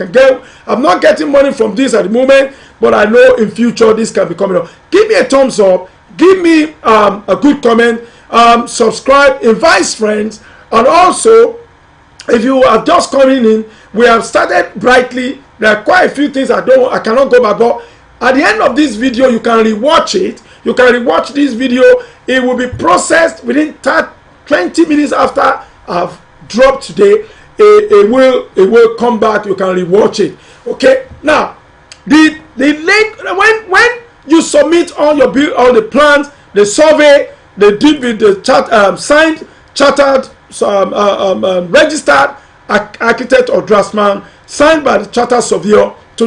I'm not getting money from this at the moment, but I know in future this can be coming up. Give me a thumbs up. Give me a good comment. Subscribe. Invite friends. And also, if you are just coming in, we have started brightly. There are quite a few things I cannot go back, but at the end of this video, you can rewatch it. You can rewatch this video. It will be processed within 20 minutes after I've dropped today. It will come back. You can rewatch it. Okay. Now, the link, when you submit all the plans, the survey, the deed with the signed, chartered, registered architect or draftsman, signed by the charter surveyor to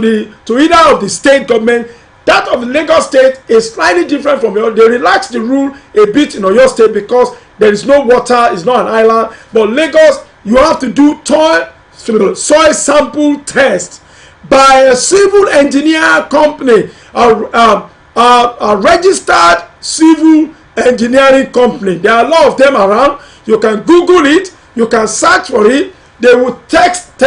either of the state government. That of the Lagos state is slightly different from yours. They relax the rule a bit in your state because there is no water, it's not an island. But Lagos, you have to do soil sample test by a civil engineer company, a registered civil engineering company. There are a lot of them around. You can Google it. You can search for it. They will test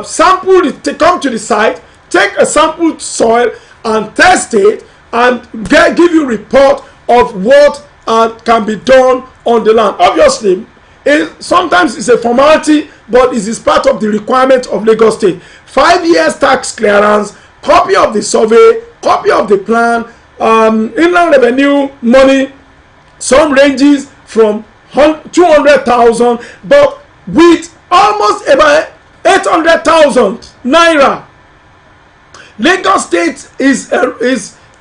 sample. Come to the site, take a sampled soil and test it, and give you a report of what can be done on the land. Obviously, sometimes it's a formality, but it is part of the requirement of Lagos State. 5 years tax clearance, copy of the survey, copy of the plan, inland revenue money. Some ranges from 200,000, but with almost about 800,000 naira. Lagos State is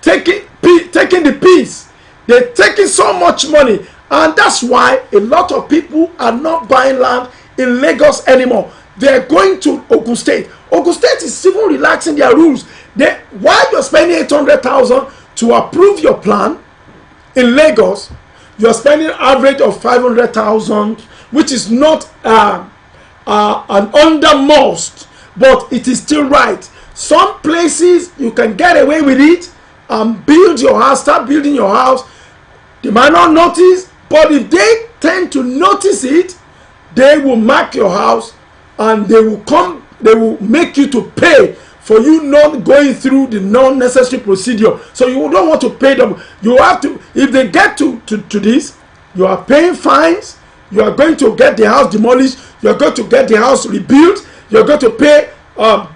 taking the piece. They're taking so much money, and that's why a lot of people are not buying land in Lagos anymore. They're going to Ogun State. Ogun State is even relaxing their rules. While you're spending 800,000 to approve your plan in Lagos, you're spending an average of 500,000, which is not an under most, but it is still right. Some places you can get away with it and build your house, start building your house. They might not notice, but if they tend to notice it, they will mark your house and they will make you to pay for you not going through the non-necessary procedure. So you don't want to pay them. You have to, if they get to this, you are paying fines, you are going to get the house demolished, you are going to get the house rebuilt, you are going to pay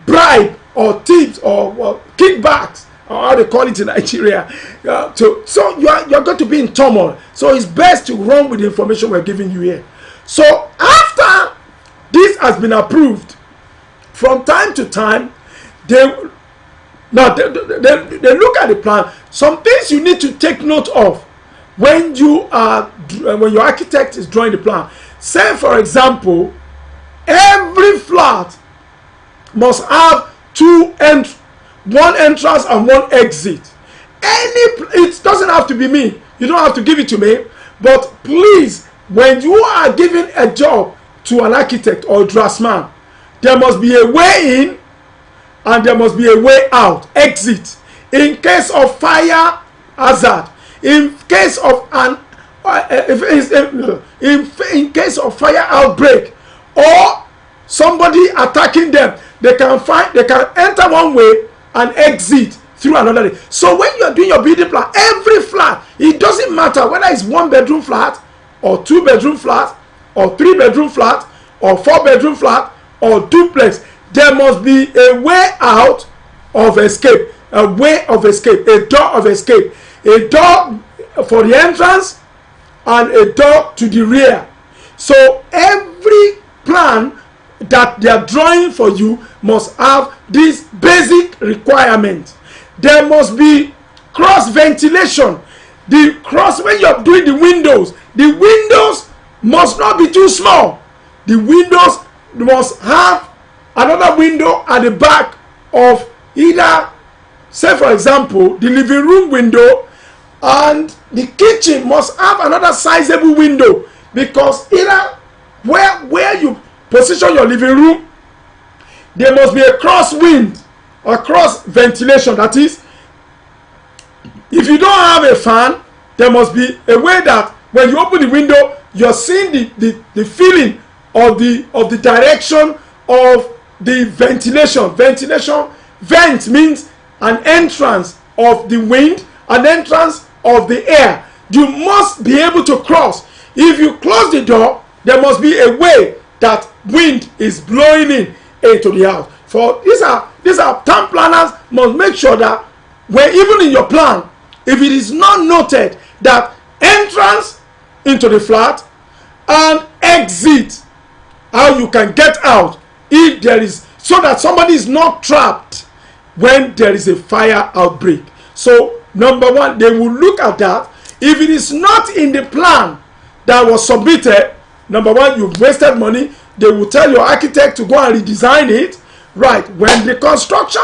bribe or tips or kickbacks, or how they call it in Nigeria. So you are going to be in turmoil. So it's best to run with the information we're giving you here. So after this has been approved, from time to time, they look at the plan. Some things you need to take note of when your architect is drawing the plan. Say, for example, every flat must have one entrance and one exit. It doesn't have to be me. You don't have to give it to me. But please, when you are giving a job to an architect or a draftsman, there must be a way in and there must be a way out, exit, in case of fire hazard, in case of in case of fire outbreak, or somebody attacking them. They can enter one way and exit through another way. So when you are doing your building plan, every flat, it doesn't matter whether it's 1-bedroom flat or 2-bedroom flat or 3-bedroom flat or 4-bedroom flat or duplex, there must be a way out of escape, a way of escape, a door of escape, a door for the entrance and a door to the rear. So every plan that they are drawing for you must have this basic requirement. There must be cross ventilation. When you're doing the windows must not be too small. The windows must have another window at the back of either, say for example, the living room window, and the kitchen must have another sizable window, because either where you position your living room, there must be a cross wind or cross ventilation. That is, if you don't have a fan, there must be a way that when you open the window, you're seeing the feeling of the direction of the ventilation. Vent means an entrance of the wind, an entrance of the air. You must be able to cross. If you close the door, there must be a way that wind is blowing into the house. For these are town planners must make sure that when even in your plan, if it is not noted that entrance into the flat and exit, how you can get out if there is, so that somebody is not trapped when there is a fire outbreak. So number one, they will look at that. If it is not in the plan that was submitted, number one, you've wasted money. They will tell your architect to go and redesign it. Right, when the construction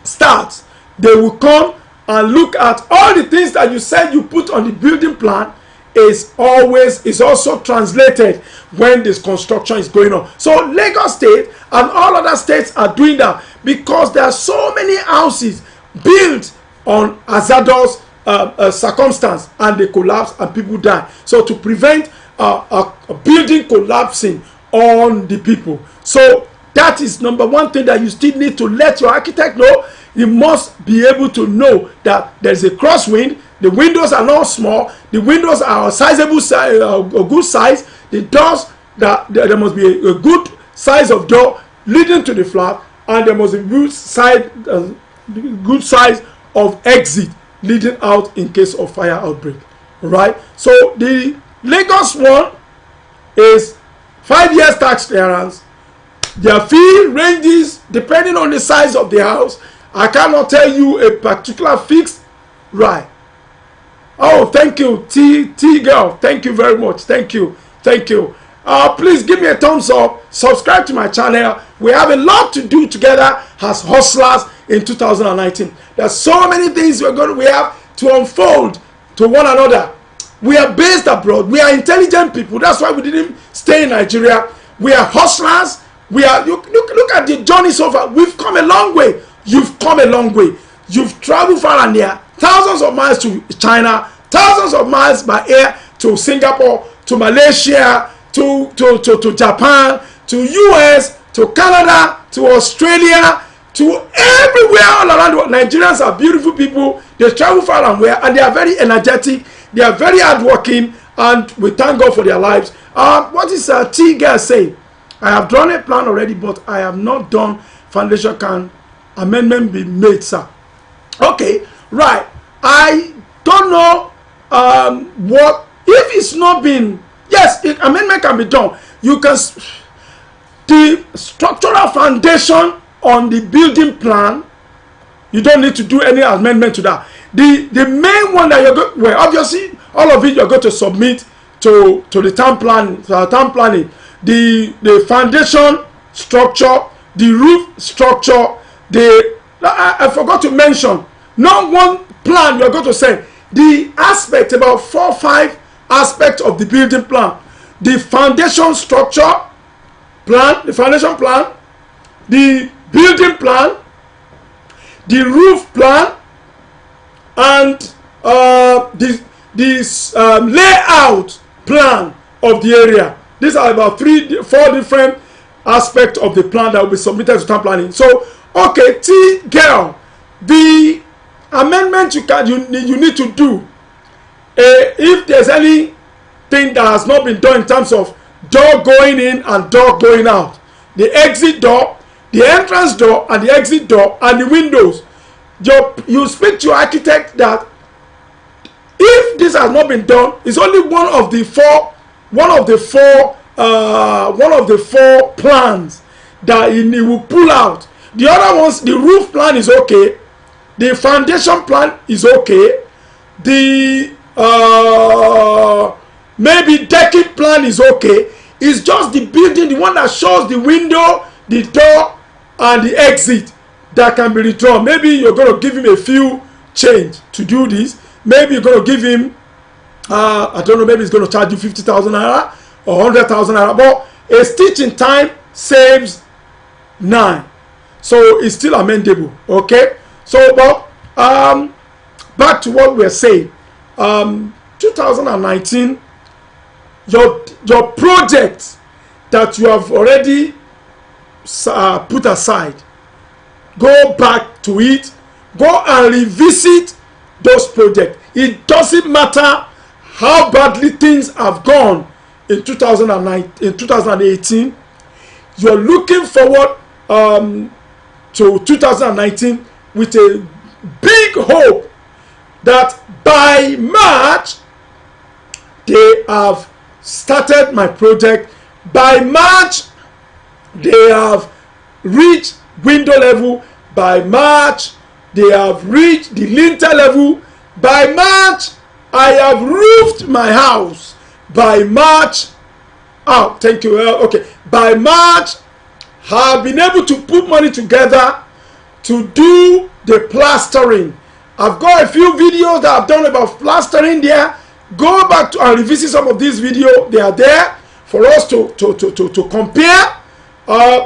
starts, they will come and look at all the things that you said you put on the building plan is also translated when this construction is going on. So Lagos State and all other states are doing that, because there are so many houses built on hazardous circumstance and they collapse and people die. So to prevent a building collapsing on the people, so that is number one thing that you still need to let your architect know. You must be able to know that there is a crosswind. The windows are not small. The windows are a sizable size, a good size. The doors, there must be a good size of door leading to the flat, and there must be good size of exit leading out in case of fire outbreak. Right. So the Lagos one is 5 years tax clearance. Their fee ranges depending on the size of the house. I cannot tell you a particular fixed. Right. Oh, thank you, T girl. Thank you very much. Thank you. Please give me a thumbs up. Subscribe to my channel. We have a lot to do together as hustlers in 2019. There's so many things we have to unfold to one another. We are based abroad. We are intelligent people. That's why we didn't stay in Nigeria. We are hustlers. We are. Look at the journey so far. We've come a long way. You've come a long way. You've traveled far and near. Thousands of miles to China. Thousands of miles by air to Singapore, to Malaysia, to Japan, to US, to Canada, to Australia, to everywhere all around the world. Nigerians are beautiful people. They travel far and wide, and they are very energetic. They are very hardworking, and we thank God for their lives. What is T girl saying? I have drawn a plan already, but I have not done foundation. Can amendment be made, sir? Okay, right. I don't know what if it's not been. Yes, amendment can be done. You can the structural foundation on the building plan. You don't need to do any amendment to that. The main one that you're going, well, obviously all of it you're going to submit to the town planning. The foundation structure, the roof structure, I forgot to mention, not one plan you're going to say. The aspect, about 4 or 5 aspects of the building plan. The foundation structure plan, the foundation plan, the building plan, the roof plan, and this layout plan of the area. These are about 3 or 4 different aspects of the plan that will be submitted to town planning. So, okay, T girl, the amendment you need to do, if there's anything that has not been done in terms of door going in and door going out, the exit door, the entrance door and the exit door, and the windows, you speak to your architect that if this has not been done, it's only one of the four plans that he will pull out. The other ones, the roof plan is okay, the foundation plan is okay, the maybe decking plan is okay. It's just the building, the one that shows the window, the door, and the exit that can be redrawn. Maybe you're going to give him a few change to do this. Maybe you're going to give him, I don't know, maybe he's going to charge you 50,000 naira or 100,000 naira. But a stitch in time saves 9. So it's still amendable. Okay? So, but back to what we're saying. 2019, your project that you have already put aside, go back to it, go and revisit those projects. It doesn't matter how badly things have gone in 2018. You're looking forward to 2019 with a big hope that by March they have started my project. By March they have reached window level. By March they have reached the lintel level. By March I have roofed my house. By March, thank you. Okay, by March I have been able to put money together to do the plastering. I've got a few videos that I've done about plastering there. Go back to and revisit some of these videos. They are there for us to compare.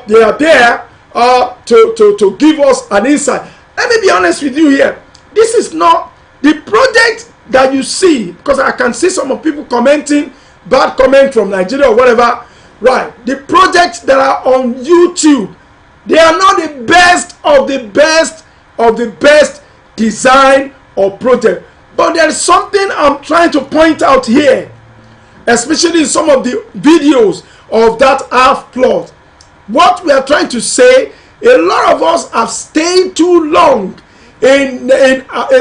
They are there to give us an insight. Let me be honest with you here. This is not the project that you see, because I can see some of people commenting bad comment from Nigeria or whatever. Right, the projects that are on YouTube, they are not the best of the best of the best design or project. But there is something I'm trying to point out here, especially in some of the videos of that half plot. What we are trying to say, a lot of us have stayed too long in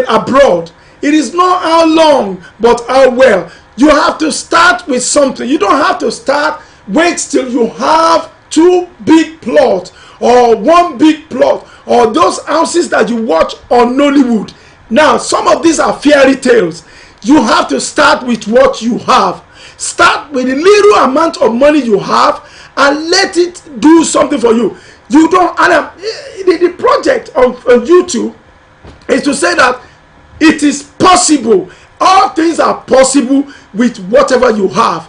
abroad. It is not how long, but how well. You have to start with something. You don't have to start wait till you have 2 big plots or 1 big plot, or those houses that you watch on Nollywood. Now, some of these are fairy tales. You have to start with what you have. Start with the little amount of money you have and let it do something for you. You don't, and the project on YouTube is to say that it is possible. All things are possible with whatever you have.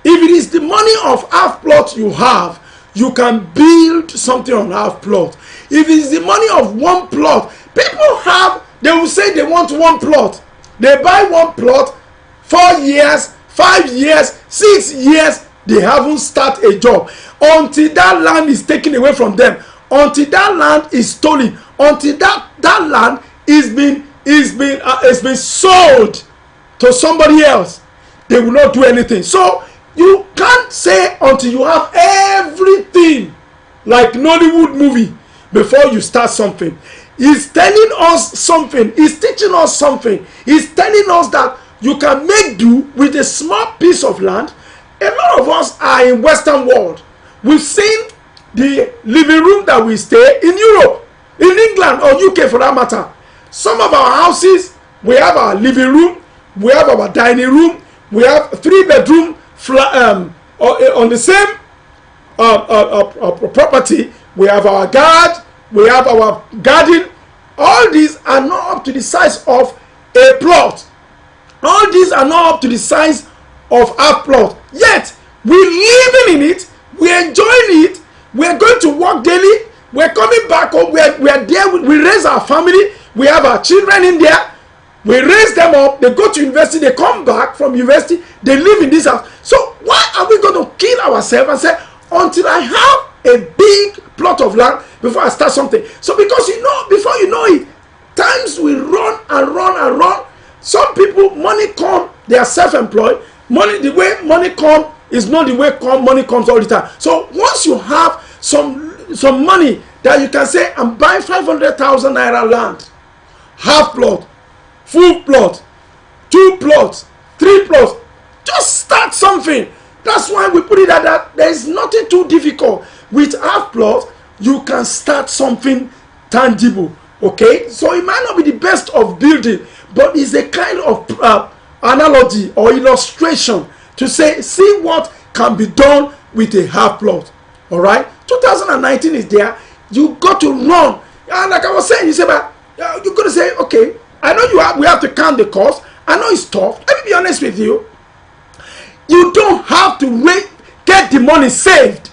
If it is the money of half plot you have, you can build something on half plot. If it is the money of 1 plot, people have, they will say they want 1 plot. They buy 1 plot, 4 years, 5 years, 6 years, they haven't started a job until that land is taken away from them, until that land is stolen, until that land is been sold to somebody else. They will not do anything. So you can't say until you have everything like Nollywood movie before you start something. He's telling us something. He's teaching us something. He's telling us that you can make do with a small piece of land. A lot of us are in Western world. We've seen the living room that we stay in Europe, in England or UK for that matter. Some of our houses, we have our living room, we have our dining room, we have 3-bedroom on the same property. We have our we have our garden. All these are not up to the size of a plot. All these are not up to the size of a plot. Yet we're living in it, we're enjoying it, we're going to work daily, we're coming back home, we're there, we raise our family, we have our children in there, we raise them up, they go to university, they come back from university, they live in this house. So why are we going to kill ourselves and say, until I have a big plot of land before I start something? So because you know, before you know it, times will run and run and run. Some people, money come, they are self-employed. Money, the way money come is not the way money comes all the time. So once you have some money that you can say, I'm buying 500,000 naira land, half plot, full plot, 2 plots, 3 plots, just start something. That's why we put it like that. There is nothing too difficult. With half plot, you can start something tangible. Okay, so it might not be the best of building, but it's a kind of analogy or illustration to say, see what can be done with a half plot. All right, 2019 is there. You got to run, and like I was saying, you say, but you're going to say, okay, I know we have to count the cost. I know it's tough. Let me be honest with you. You don't have to wait, get the money saved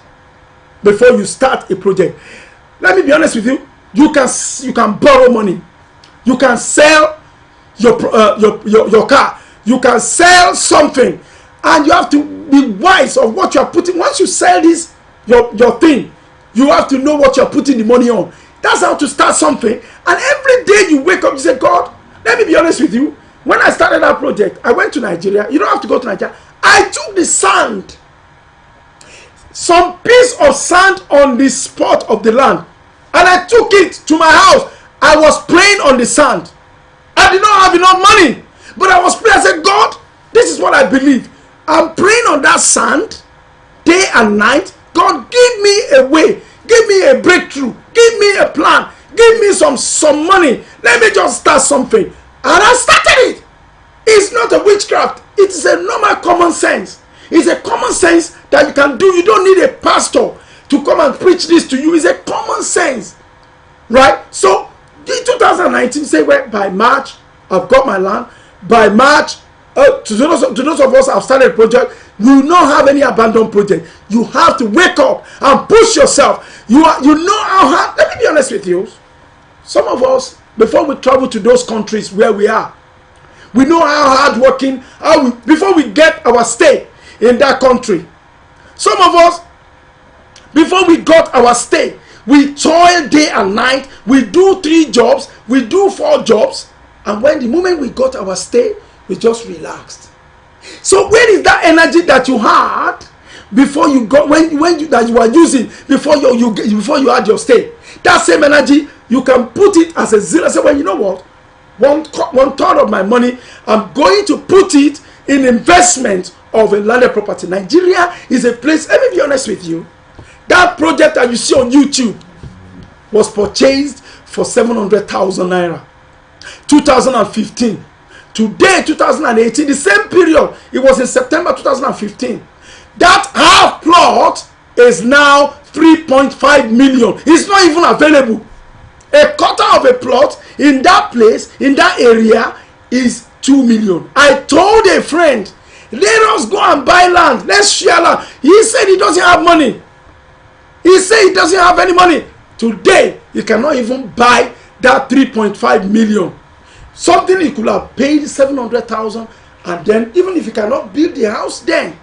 before you start a project. Let me be honest with you. You can borrow money. You can sell your car. You can sell something, and you have to be wise of what you are putting. Once you sell this your thing, you have to know what you are putting the money on. That's how to start something. And every day you wake up, you say, God, let me be honest with you. When I started that project, I went to Nigeria. You don't have to go to Nigeria. I took the sand, some piece of sand on the spot of the land, and I took it to my house. I was praying on the sand. I did not have enough money, but I was praying. I said, God, this is what I believe. I'm praying on that sand day and night. God, give me a way, give me a breakthrough, give me a plan, give me some money. Let me just start something. And I started it. It's not a witchcraft. It is a normal common sense. It's a common sense that you can do. You don't need a pastor to come and preach this to you. It's a common sense, right? So in 2019, say, well, by March I've got my land. By March, to those of us who have started a project, you will not have any abandoned project. You have to wake up and push yourself. You know how hard. Let me be honest with you. Some of us, before we travel to those countries where we are, we know how hard working, before we get our stay in that country. Some of us, before we got our stay, we toil day and night. We do 3 jobs, we do 4 jobs, and when the moment we got our stay, we just relaxed. So where is that energy that you had before you got that you were using before you had your stay? That same energy, you can put it as a zero. Say, well, you know what? 1/3 of my money, I'm going to put it in investment of a landed property. Nigeria is a place, let me be honest with you, that project that you see on YouTube was purchased for 700,000 naira. 2015. Today, 2018, the same period, it was in September 2015. That half plot is now 3.5 million. It's not even available. A quarter of a plot in that place, in that area, is 2 million. I told a friend, let us go and buy land. Let's share land. He said he doesn't have money. He said he doesn't have any money. Today, he cannot even buy that 3.5 million. Something he could have paid 700,000, and then even if you cannot build the house, then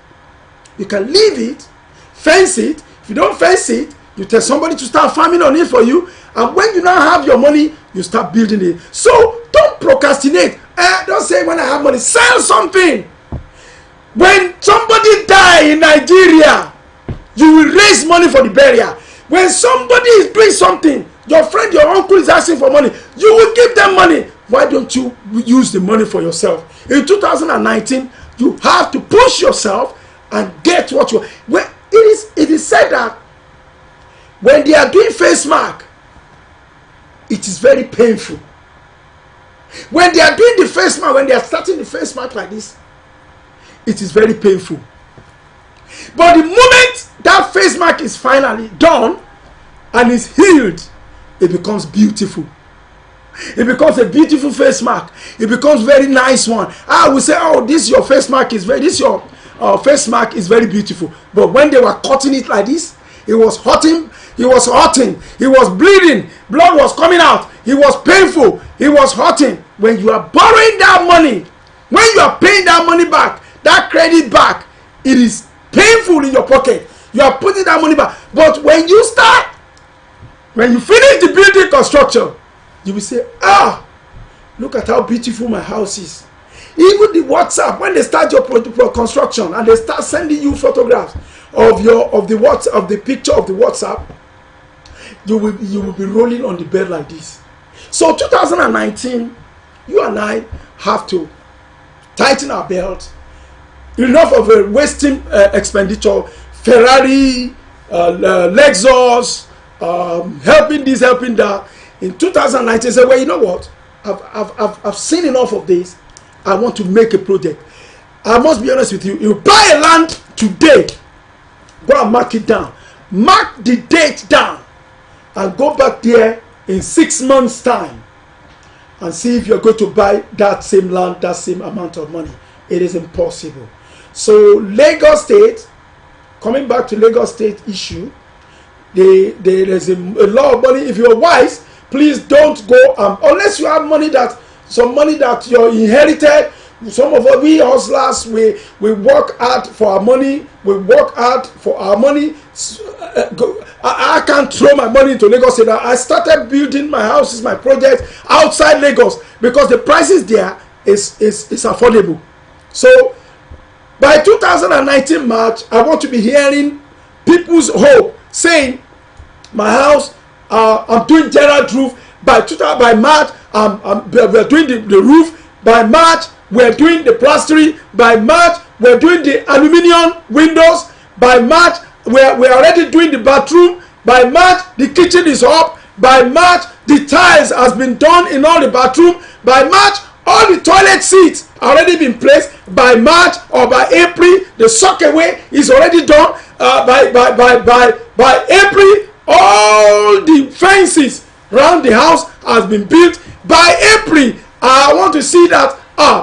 you can leave it, fence it. If you don't fence it, you tell somebody to start farming on it for you, and when you now have your money, you start building it. So don't procrastinate. Don't say when I have money, sell something. When somebody die in Nigeria, you will raise money for the burial. When somebody is doing something, your friend, your uncle is asking for money, you will give them money. Why don't you use the money for yourself? In 2019, you have to push yourself and get what you want. It is said that when they are doing face mark, it is very painful. When they are doing the face mark, when they are starting the face mark like this, it is very painful. But the moment that face mark is finally done and is healed, it becomes beautiful. It becomes a beautiful face mark. It becomes very nice one. I will say, oh, this your face mark is very, this your face mark is very beautiful. But when they were cutting it like this, it was hurting. It was hurting. It was bleeding. Blood was coming out. It was painful. It was hurting. When you are borrowing that money, when you are paying that money back, that credit back, it is painful in your pocket. You are putting that money back. But when you start, when you finish the building construction, you will say, look at how beautiful my house is. Even the WhatsApp, when they start your construction and they start sending you photographs of the picture of the WhatsApp, you will be rolling on the bed like this. So 2019, you and I have to tighten our belt. Enough of a wasting expenditure. Ferrari, Lexus, helping this, helping that. In 2019, I said, well, you know what? I've seen enough of this. I want to make a project. I must be honest with you. You buy a land today, go and mark it down. Mark the date down and go back there in 6 months' time and see if you're going to buy that same land, that same amount of money. It is impossible. So Lagos State, coming back to Lagos State issue, there's a lot of money. If you're wise, please don't go unless you have money that you inherited. Some of us, we hustlers, we work hard for our money. We work hard for our money. I can't throw my money into Lagos State. I started building my houses, my projects outside Lagos because the prices there is affordable. So by 2019 March, I want to be hearing people's hope saying, my house, I'm doing general roof. By March, we're doing the roof. By March, we're doing the plastering. By March, we're doing the aluminium windows. By March, we're already doing the bathroom. By March, the kitchen is up. By March, the tiles has been done in all the bathroom. By March, all the toilet seats already been placed. By March or by April, the sockaway is already done. By April, all the fences around the house has been built. By April, I want to see that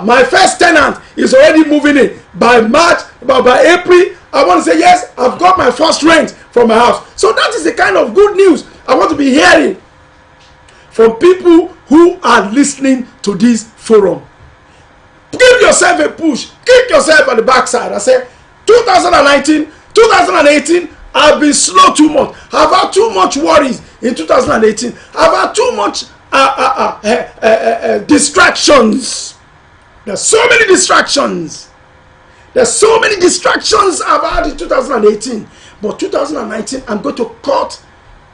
my first tenant is already moving in. By March, by April, I want to say, yes, I've got my first rent from my house. So that is the kind of good news I want to be hearing from people who are listening to this forum. Give yourself a push. Kick yourself on the backside. I say 2019, 2018, I've been slow too much. I've had too much worries in 2018. I've had too much distractions. There's so many distractions. There's so many distractions I've had in 2018. But 2019, I'm going to cut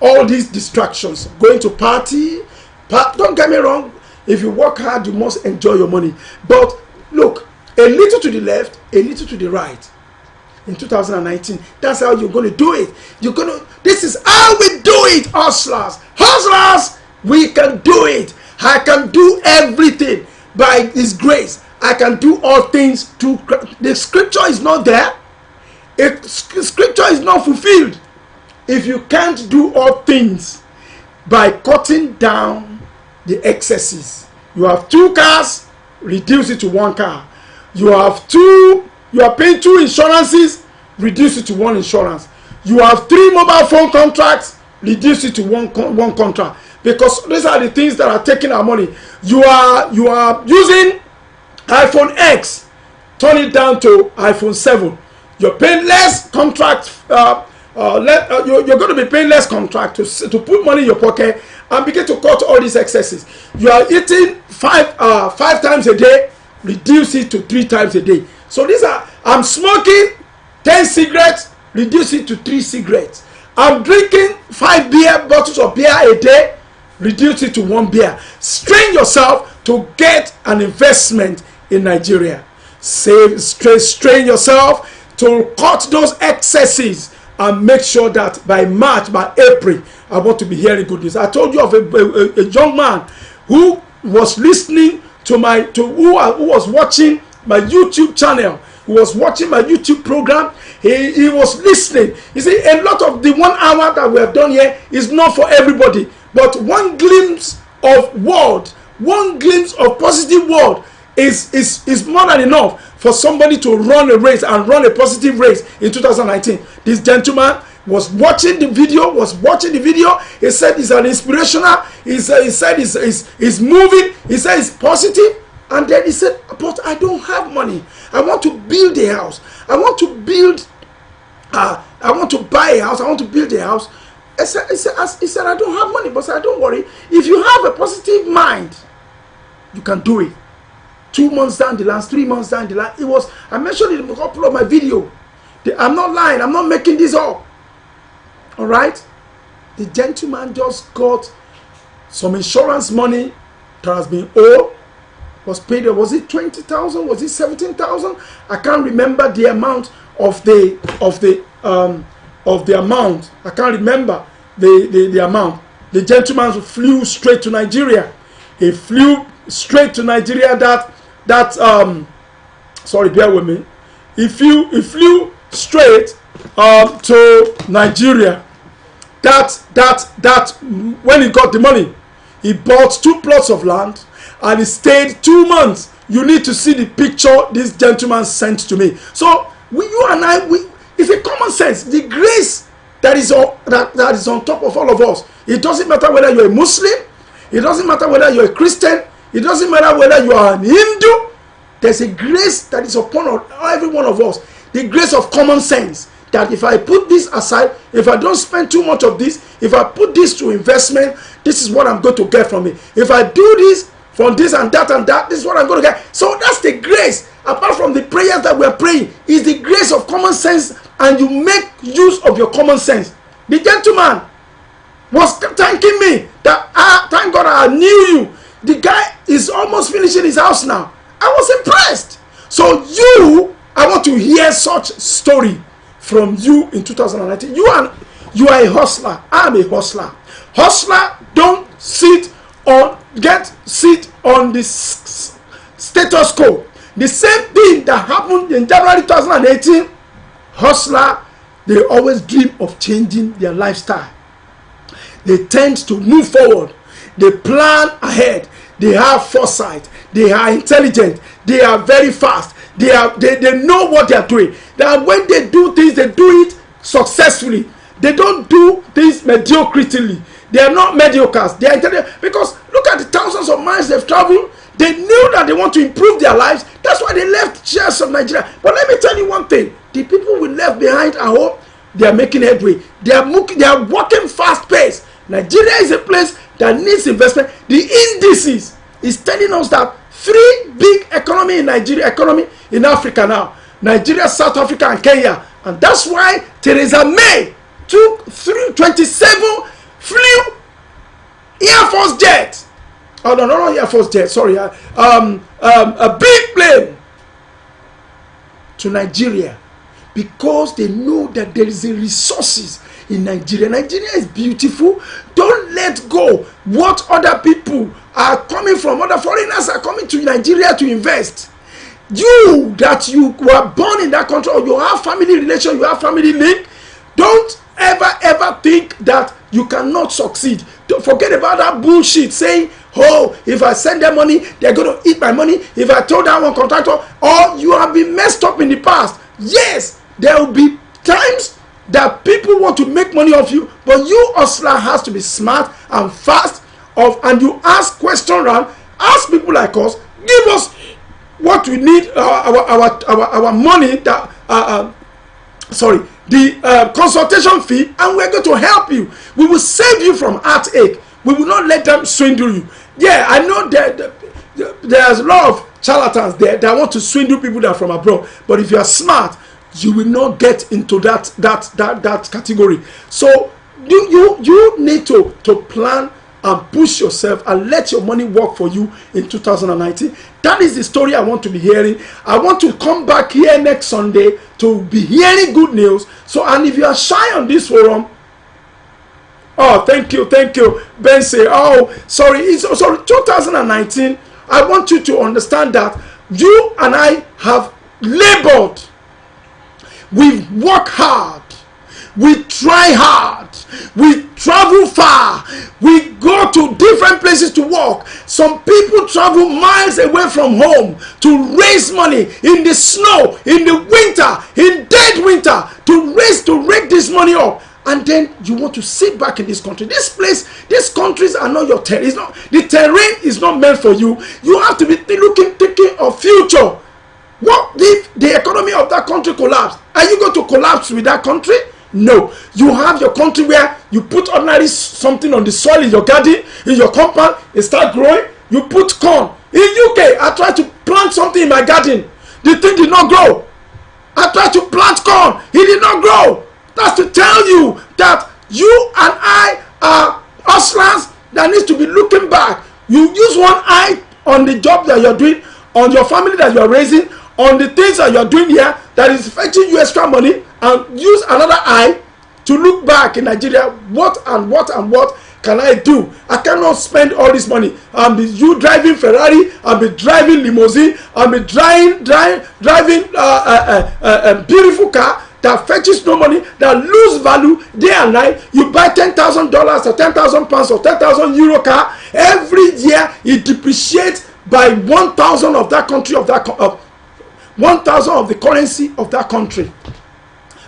all these distractions. Going to party. Don't get me wrong. If you work hard, you must enjoy your money. But look, A little to the left, a little to the right. In 2019, that's how you're going to do it. This is how we do it, hustlers. Hustlers, we can do it. I can do everything by His grace. I can do all things through Christ. The scripture is not there. If scripture is not fulfilled, if you can't do all things by cutting down the excesses. You have 2 cars, reduce it to 1 car. You are paying 2 insurances, reduce it to 1 insurance. You have 3 mobile phone contracts, reduce it to one contract. Because these are the things that are taking our money. You are using iPhone X, turn it down to iPhone 7. You're paying less contract. You're going to be paying less contract to put money in your pocket and begin to cut all these excesses. You are eating 5 times a day, reduce it to 3 times a day. So these are, I'm smoking 10 cigarettes, reduce it to 3 cigarettes. I'm drinking 5 bottles of beer a day, reduce it to 1 beer. Strain yourself to get an investment in Nigeria. Strain yourself to cut those excesses and make sure that by March, by April, I want to be hearing good news. I told you of a young man who was listening to who was watching my YouTube channel. He was watching my YouTube program. He was listening. You see, a lot of the 1 hour that we have done here is not for everybody. But one glimpse of word, one glimpse of positive word is more than enough for somebody to run a race and run a positive race in 2019. This gentleman was watching the video. He said it's an inspirational. He said it's moving. He said it's positive. And then he said, but I don't have money. I want to build a house. I want to buy a house. I want to build a house. He said, I don't have money. But I said, don't worry. If you have a positive mind, you can do it. 2 months down the line, 3 months down the line. I mentioned it in a couple of my video. I'm not lying. I'm not making this up. All right? The gentleman just got some insurance money that has been owed. Was paid. Was it 20,000? Was it 17,000? I can't remember the amount of the amount. I can't remember the amount. The gentleman flew straight to Nigeria. He flew straight to Nigeria. Sorry, bear with me. He flew straight to Nigeria. That when he got the money, he bought 2 plots of land and he stayed 2 months. You need to see the picture this gentleman sent to me. So you and I, it's a common sense. The grace that is on top of all of us. It doesn't matter whether you're a Muslim. It doesn't matter whether you're a Christian. It doesn't matter whether you are an Hindu. There's a grace that is upon every one of us. The grace of common sense. That if I put this aside, if I don't spend too much of this, if I put this to investment, this is what I'm going to get from it. If I do this from this and that, this is what I'm going to get. So that's the grace. Apart from the prayers that we're praying, is the grace of common sense, and you make use of your common sense. The gentleman was thanking me that, thank God I knew you. The guy is almost finishing his house now. I was impressed. So I want to hear such story from you in 2019. You are a hustler. I'm a hustler. Hustler don't sit on the status quo. The same thing that happened in January 2018. Hustler, they always dream of changing their lifestyle. They tend to move forward. They plan ahead. They have foresight. They are intelligent. They are very fast. They know what they are doing. That when they do things, they do it successfully. They don't do things mediocrely. They are not mediocres. They are intelligent. Because look at the thousands of miles they've traveled. They knew that they want to improve their lives. That's why they left shares of Nigeria. But let me tell you one thing. The people we left behind at home, they are making headway. They are working fast pace. Nigeria is a place that needs investment. The indices is telling us that 3 big economy in Africa now. Nigeria, South Africa, and Kenya. And that's why Theresa May took 27 flew Air Force jet. Oh no, not Air Force jet. Sorry, a big plane to Nigeria because they know that there is a resources in Nigeria. Nigeria is beautiful. Don't let go what other people are coming from. Other foreigners are coming to Nigeria to invest. You that you were born in that country, or you have family relation, you have family link, don't ever think that you cannot succeed. Don't forget about that bullshit saying, oh, if I send them money, they're going to eat my money. If I told that one contractor, or you have been messed up in the past. Yes, there will be times that people want to make money off you, but you hustler has to be smart and fast and you ask question around, ask people like us, give us what we need, our money, that the consultation fee, and we're going to help you. We will save you from heartache. We will not let them swindle you. Yeah, I know that there's a lot of charlatans there that want to swindle people that are from abroad, but if you are smart, you will not get into that category. So you need to plan and push yourself and let your money work for you in 2019. That is the story I want to be hearing. I want to come back here next Sunday to be hearing good news. So, and if you are shy on this forum, oh, thank you, Ben say, oh, sorry, 2019. I want you to understand that you and I have labored. We work hard. We try hard. We travel far. We go to different places to work. Some people travel miles away from home to raise money in the snow, in the winter, in dead winter, to rake this money up. And then you want to sit back in this country. This place, these countries are not your terrain. The terrain is not meant for you. You have to be thinking of future. What if the economy of that country collapse? Are you going to collapse with that country? No. You have your country where you put ordinary something on the soil in your garden, in your compound, it start growing. You put corn. In UK, I tried to plant something in my garden. The thing did not grow. I tried to plant corn. It did not grow. That's to tell you that you and I are hustlers that needs to be looking back. You use one eye on the job that you're doing, on your family that you're raising, on the things that you're doing here that is fetching you extra money, and use another eye to look back in Nigeria. What can I do? I cannot spend all this money. I'll be you driving Ferrari, I'll be driving limousine, I'll be driving a beautiful car that fetches no money, that lose value day and night. You buy $10,000 or 10,000 pounds or 10,000 euro car. Every year it depreciates by 1,000 of that country, of 1,000 of the currency of that country.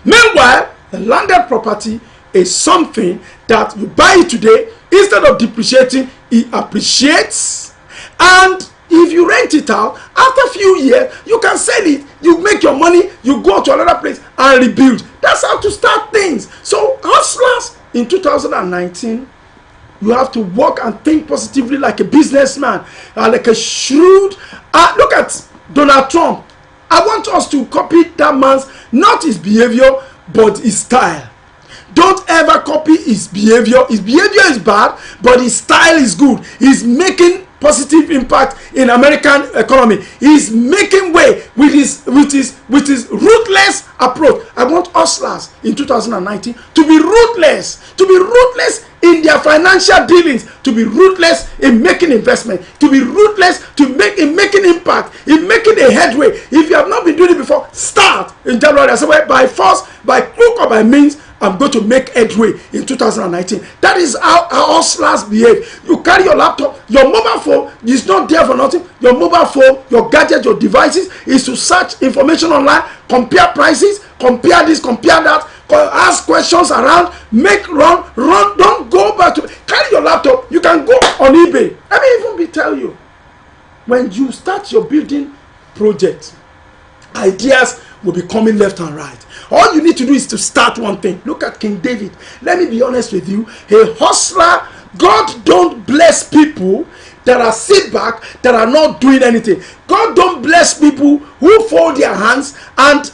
Meanwhile, the landed property is something that you buy it today, instead of depreciating, it appreciates. And if you rent it out, after a few years, you can sell it, you make your money, you go to another place and rebuild. That's how to start things. So hustlers in 2019, you have to work and think positively like a businessman, like a shrewd. Look at Donald Trump. I want us to copy that man's, not his behavior, but his style. Don't ever copy his behavior. His behavior is bad, but his style is good. He's making positive impact in American economy. He's making way with his ruthless approach. I want hustlers in 2019 to be ruthless in their financial dealings, to be ruthless in making investment, to be ruthless in making impact, in making a headway. If you have not been doing it before, start in January. I say, well, by force, by crook or by means, I'm going to make headway in 2019. That is how hustlers behave. You carry your laptop, your mobile phone is not there for nothing. Your mobile phone, your gadget, your devices is to search information online, compare prices, compare this, compare that, ask questions around, run. Don't go back to carry your laptop. You can go on eBay. Let me even tell you, when you start your building project, ideas will be coming left and right. All you need to do is to start one thing. Look at King David. Let me be honest with you. A hustler, God don't bless people that are sit back, that are not doing anything. God don't bless people who fold their hands and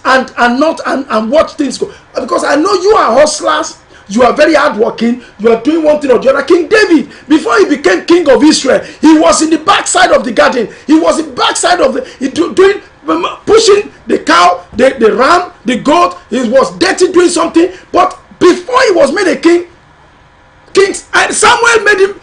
watch things go. Because I know you are hustlers. you are very hardworking, you are doing one thing or the other. King David, before he became king of Israel, he was in the backside of the garden. He was in the backside of doing, pushing the cow, the ram, the goat. He was dirty doing something. But before he was made a king, and Samuel made him,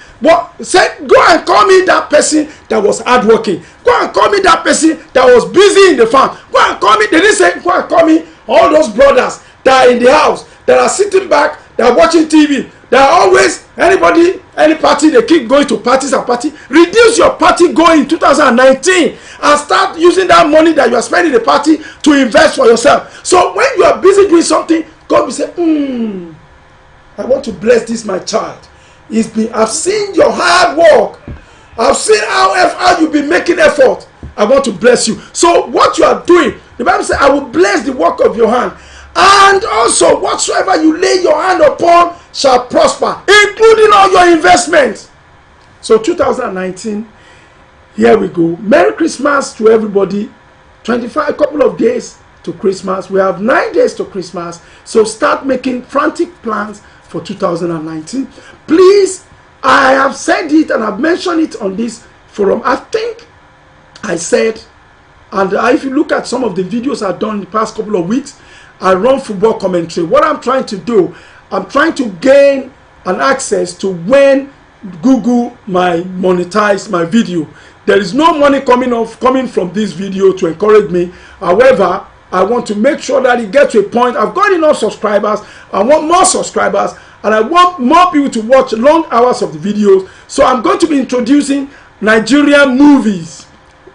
said, go and call me that person that was hardworking. Go and call me that person that was busy in the farm. Go and call me. They didn't say, go and call me all those brothers that are in the house, that are sitting back, that are watching TV, that are always, anybody, any party, they keep going to parties and party. Reduce your party going in 2019 and start using that money that you are spending in the party to invest for yourself. So when you are busy doing something, God will say, I want to bless this my child. I've seen your hard work. I've seen how you've been making effort. I want to bless you. So what you are doing, the Bible says, I will bless the work of your hand. And also, whatsoever you lay your hand upon shall prosper, including all your investments. So 2019, here we go. Merry Christmas to everybody. 25, a couple of days to Christmas. We have 9 days to Christmas. So start making frantic plans for 2019. Please, I have said it and I've mentioned it on this forum. I think I said, and if you look at some of the videos I've done in the past couple of weeks, I run football commentary. What I'm trying to do, I'm trying to gain an access to when Google monetize my video. There is no money coming from this video to encourage me. However, I want to make sure that it gets to a point. I've got enough subscribers. I want more subscribers, and I want more people to watch long hours of the videos. So I'm going to be introducing Nigerian movies.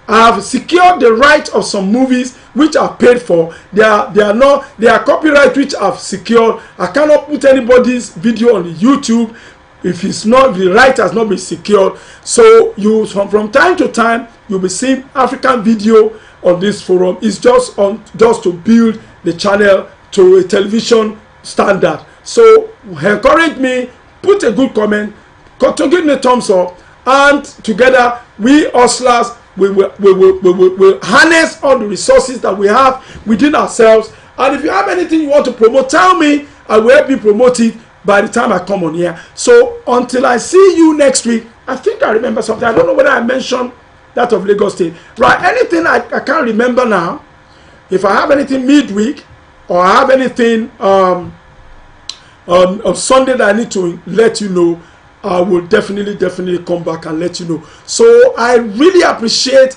I have secured the right of some movies which are paid for. They are copyright which I've secured. I cannot put anybody's video on the YouTube if the right has not been secured. So from time to time you'll be seeing African video on this forum. It's just to build the channel to a television standard. So encourage me, put a good comment, give me a thumbs up, and together we hustlers will harness all the resources that we have within ourselves. And if you have anything you want to promote, tell me. I will help you promote it by the time I come on here. So until I see you next week, I think I remember something. I don't know whether I mentioned that of Lagos State. Right, anything I can't remember now. If I have anything midweek or I have anything on Sunday that I need to let you know, I will definitely come back and let you know. So I really appreciate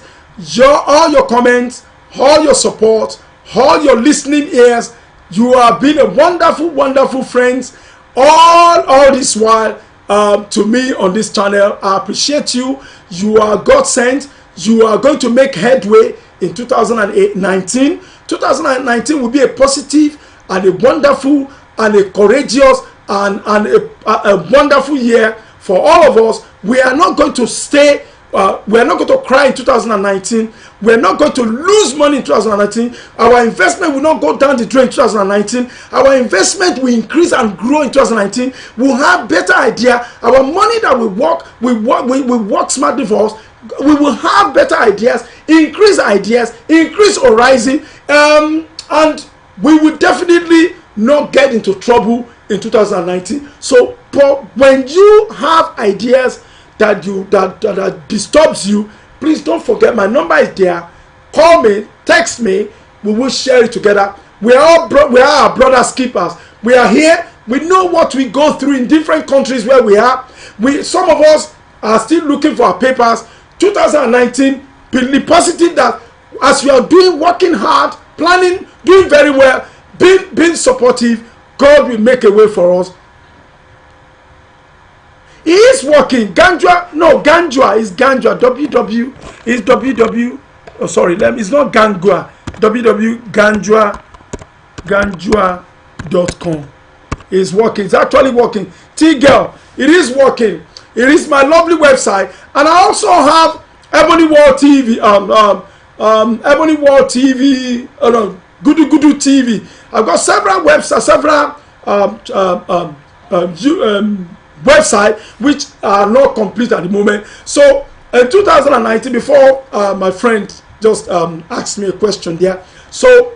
all your comments, all your support, all your listening ears. You have been a wonderful friends all this while to me on this channel. I appreciate you. You are God sent. You are going to make headway in 2019. 2019 will be a positive and a wonderful and a courageous and a wonderful year for all of us. We are not going to stay, we are not going to cry in 2019. We are not going to lose money in 2019. Our investment will not go down the drain in 2019. Our investment will increase and grow in 2019. We'll have better idea. Our money that we work smartly for us, we will have better ideas, increase horizon, and we will definitely not get into trouble in 2019. So when you have ideas that disturbs you, please don't forget my number is there. Call me, text me, we will share it together. We are our brothers keepers. We are here. We know what we go through in different countries where we are. Some of us are still looking for our papers. 2019, be positive that as we are working hard, planning, doing very well, being supportive, God will make a way for us. He is working. Ganjua is Ganjua. WW is WW. Oh, sorry, it's not Gangua. Ganjua.com is working. It's actually working. T-Girl, it is working. It is my lovely website, and I also have Ebony World TV. Ebony World TV. Gudu TV. I've got several websites, website which are not complete at the moment. So in 2019, before my friend just asked me a question there. So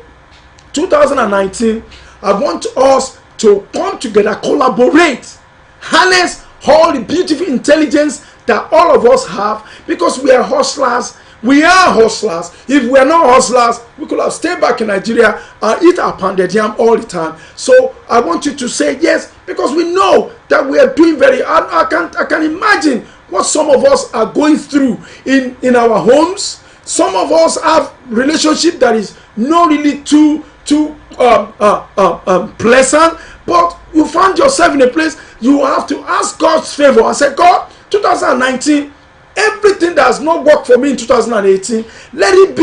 2019, I want us to come together, collaborate, harness all the beautiful intelligence that all of us have, because we are hustlers. We are hustlers. If we are not hustlers, we could have stayed back in Nigeria and eat our pounded yam all the time. So I want you to say yes, because we know that we are doing very. I can imagine what some of us are going through in our homes. Some of us have relationship that is not really too pleasant, but you find yourself in a place you have to ask God's favor and say, God, 2019, everything that has not worked for me in 2018, let it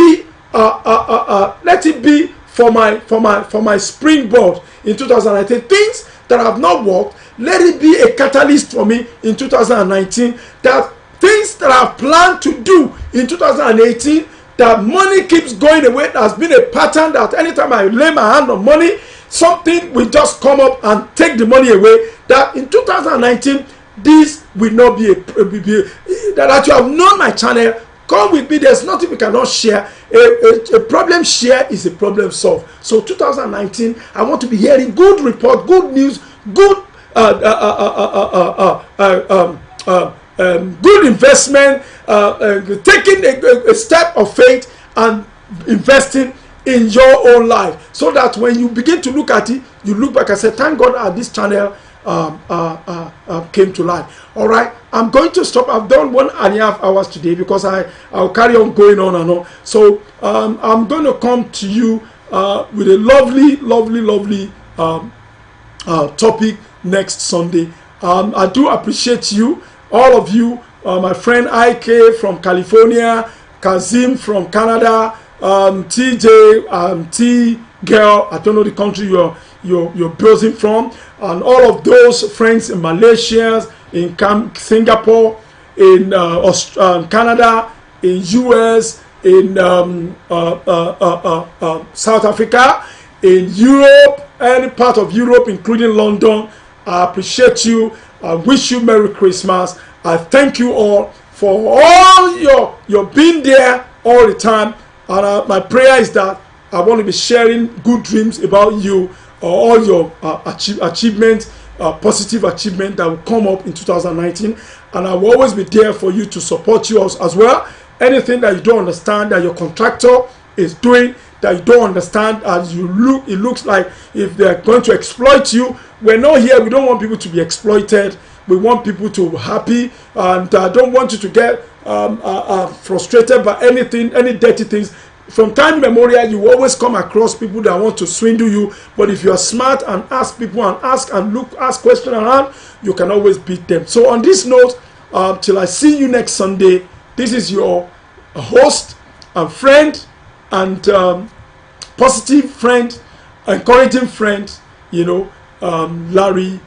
be for my springboard in 2019. Things that have not worked, let it be a catalyst for me in 2019. That things that I've planned to do in 2018, that money keeps going away. There's been a pattern that anytime I lay my hand on money, something will just come up and take the money away. That in 2019, this will not be that you have known my channel. Come with me. There's nothing we cannot share. A problem share is a problem solved. So 2019, I want to be hearing good report, good news, good good investment, taking a step of faith and investing in your own life, so that when you begin to look at it, you look back and say, thank God this channel came to life. All right, I'm going to stop. I've done 1.5 hours today, because I'll carry on going on and on. So I'm going to come to you with a lovely topic next Sunday. I do appreciate you, all of you, my friend IK from California, Kazim from Canada, TJ, T girl, I don't know the country you're building from, and all of those friends in Malaysia, in Singapore, in Canada, in US, in South Africa, in Europe, any part of Europe, including London. I appreciate you. I wish you Merry Christmas. I thank you all for all your being there all the time. And my prayer is that I want to be sharing good dreams about you, all your achievements, positive achievement that will come up in 2019. And I will always be there for you to support you as well. Anything that you don't understand that your contractor is doing, that you don't understand, as it looks like if they're going to exploit you. We're not here. We don't want people to be exploited. We want people to be happy, and I don't want you to get frustrated by anything, any dirty things. From time immemorial, you always come across people that want to swindle you. But if you are smart and ask people and ask questions around, you can always beat them. So on this note, till I see you next Sunday, this is your host and friend and positive friend, encouraging friend, Larry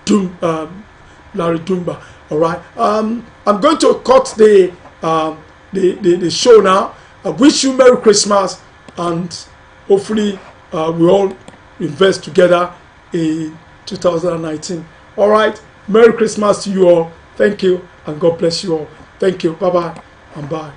Dumba. All right. I'm going to cut the show now. I wish you Merry Christmas, and hopefully we all invest together in 2019. All right. Merry Christmas to you all. Thank you, and God bless you all. Thank you. Bye-bye and bye.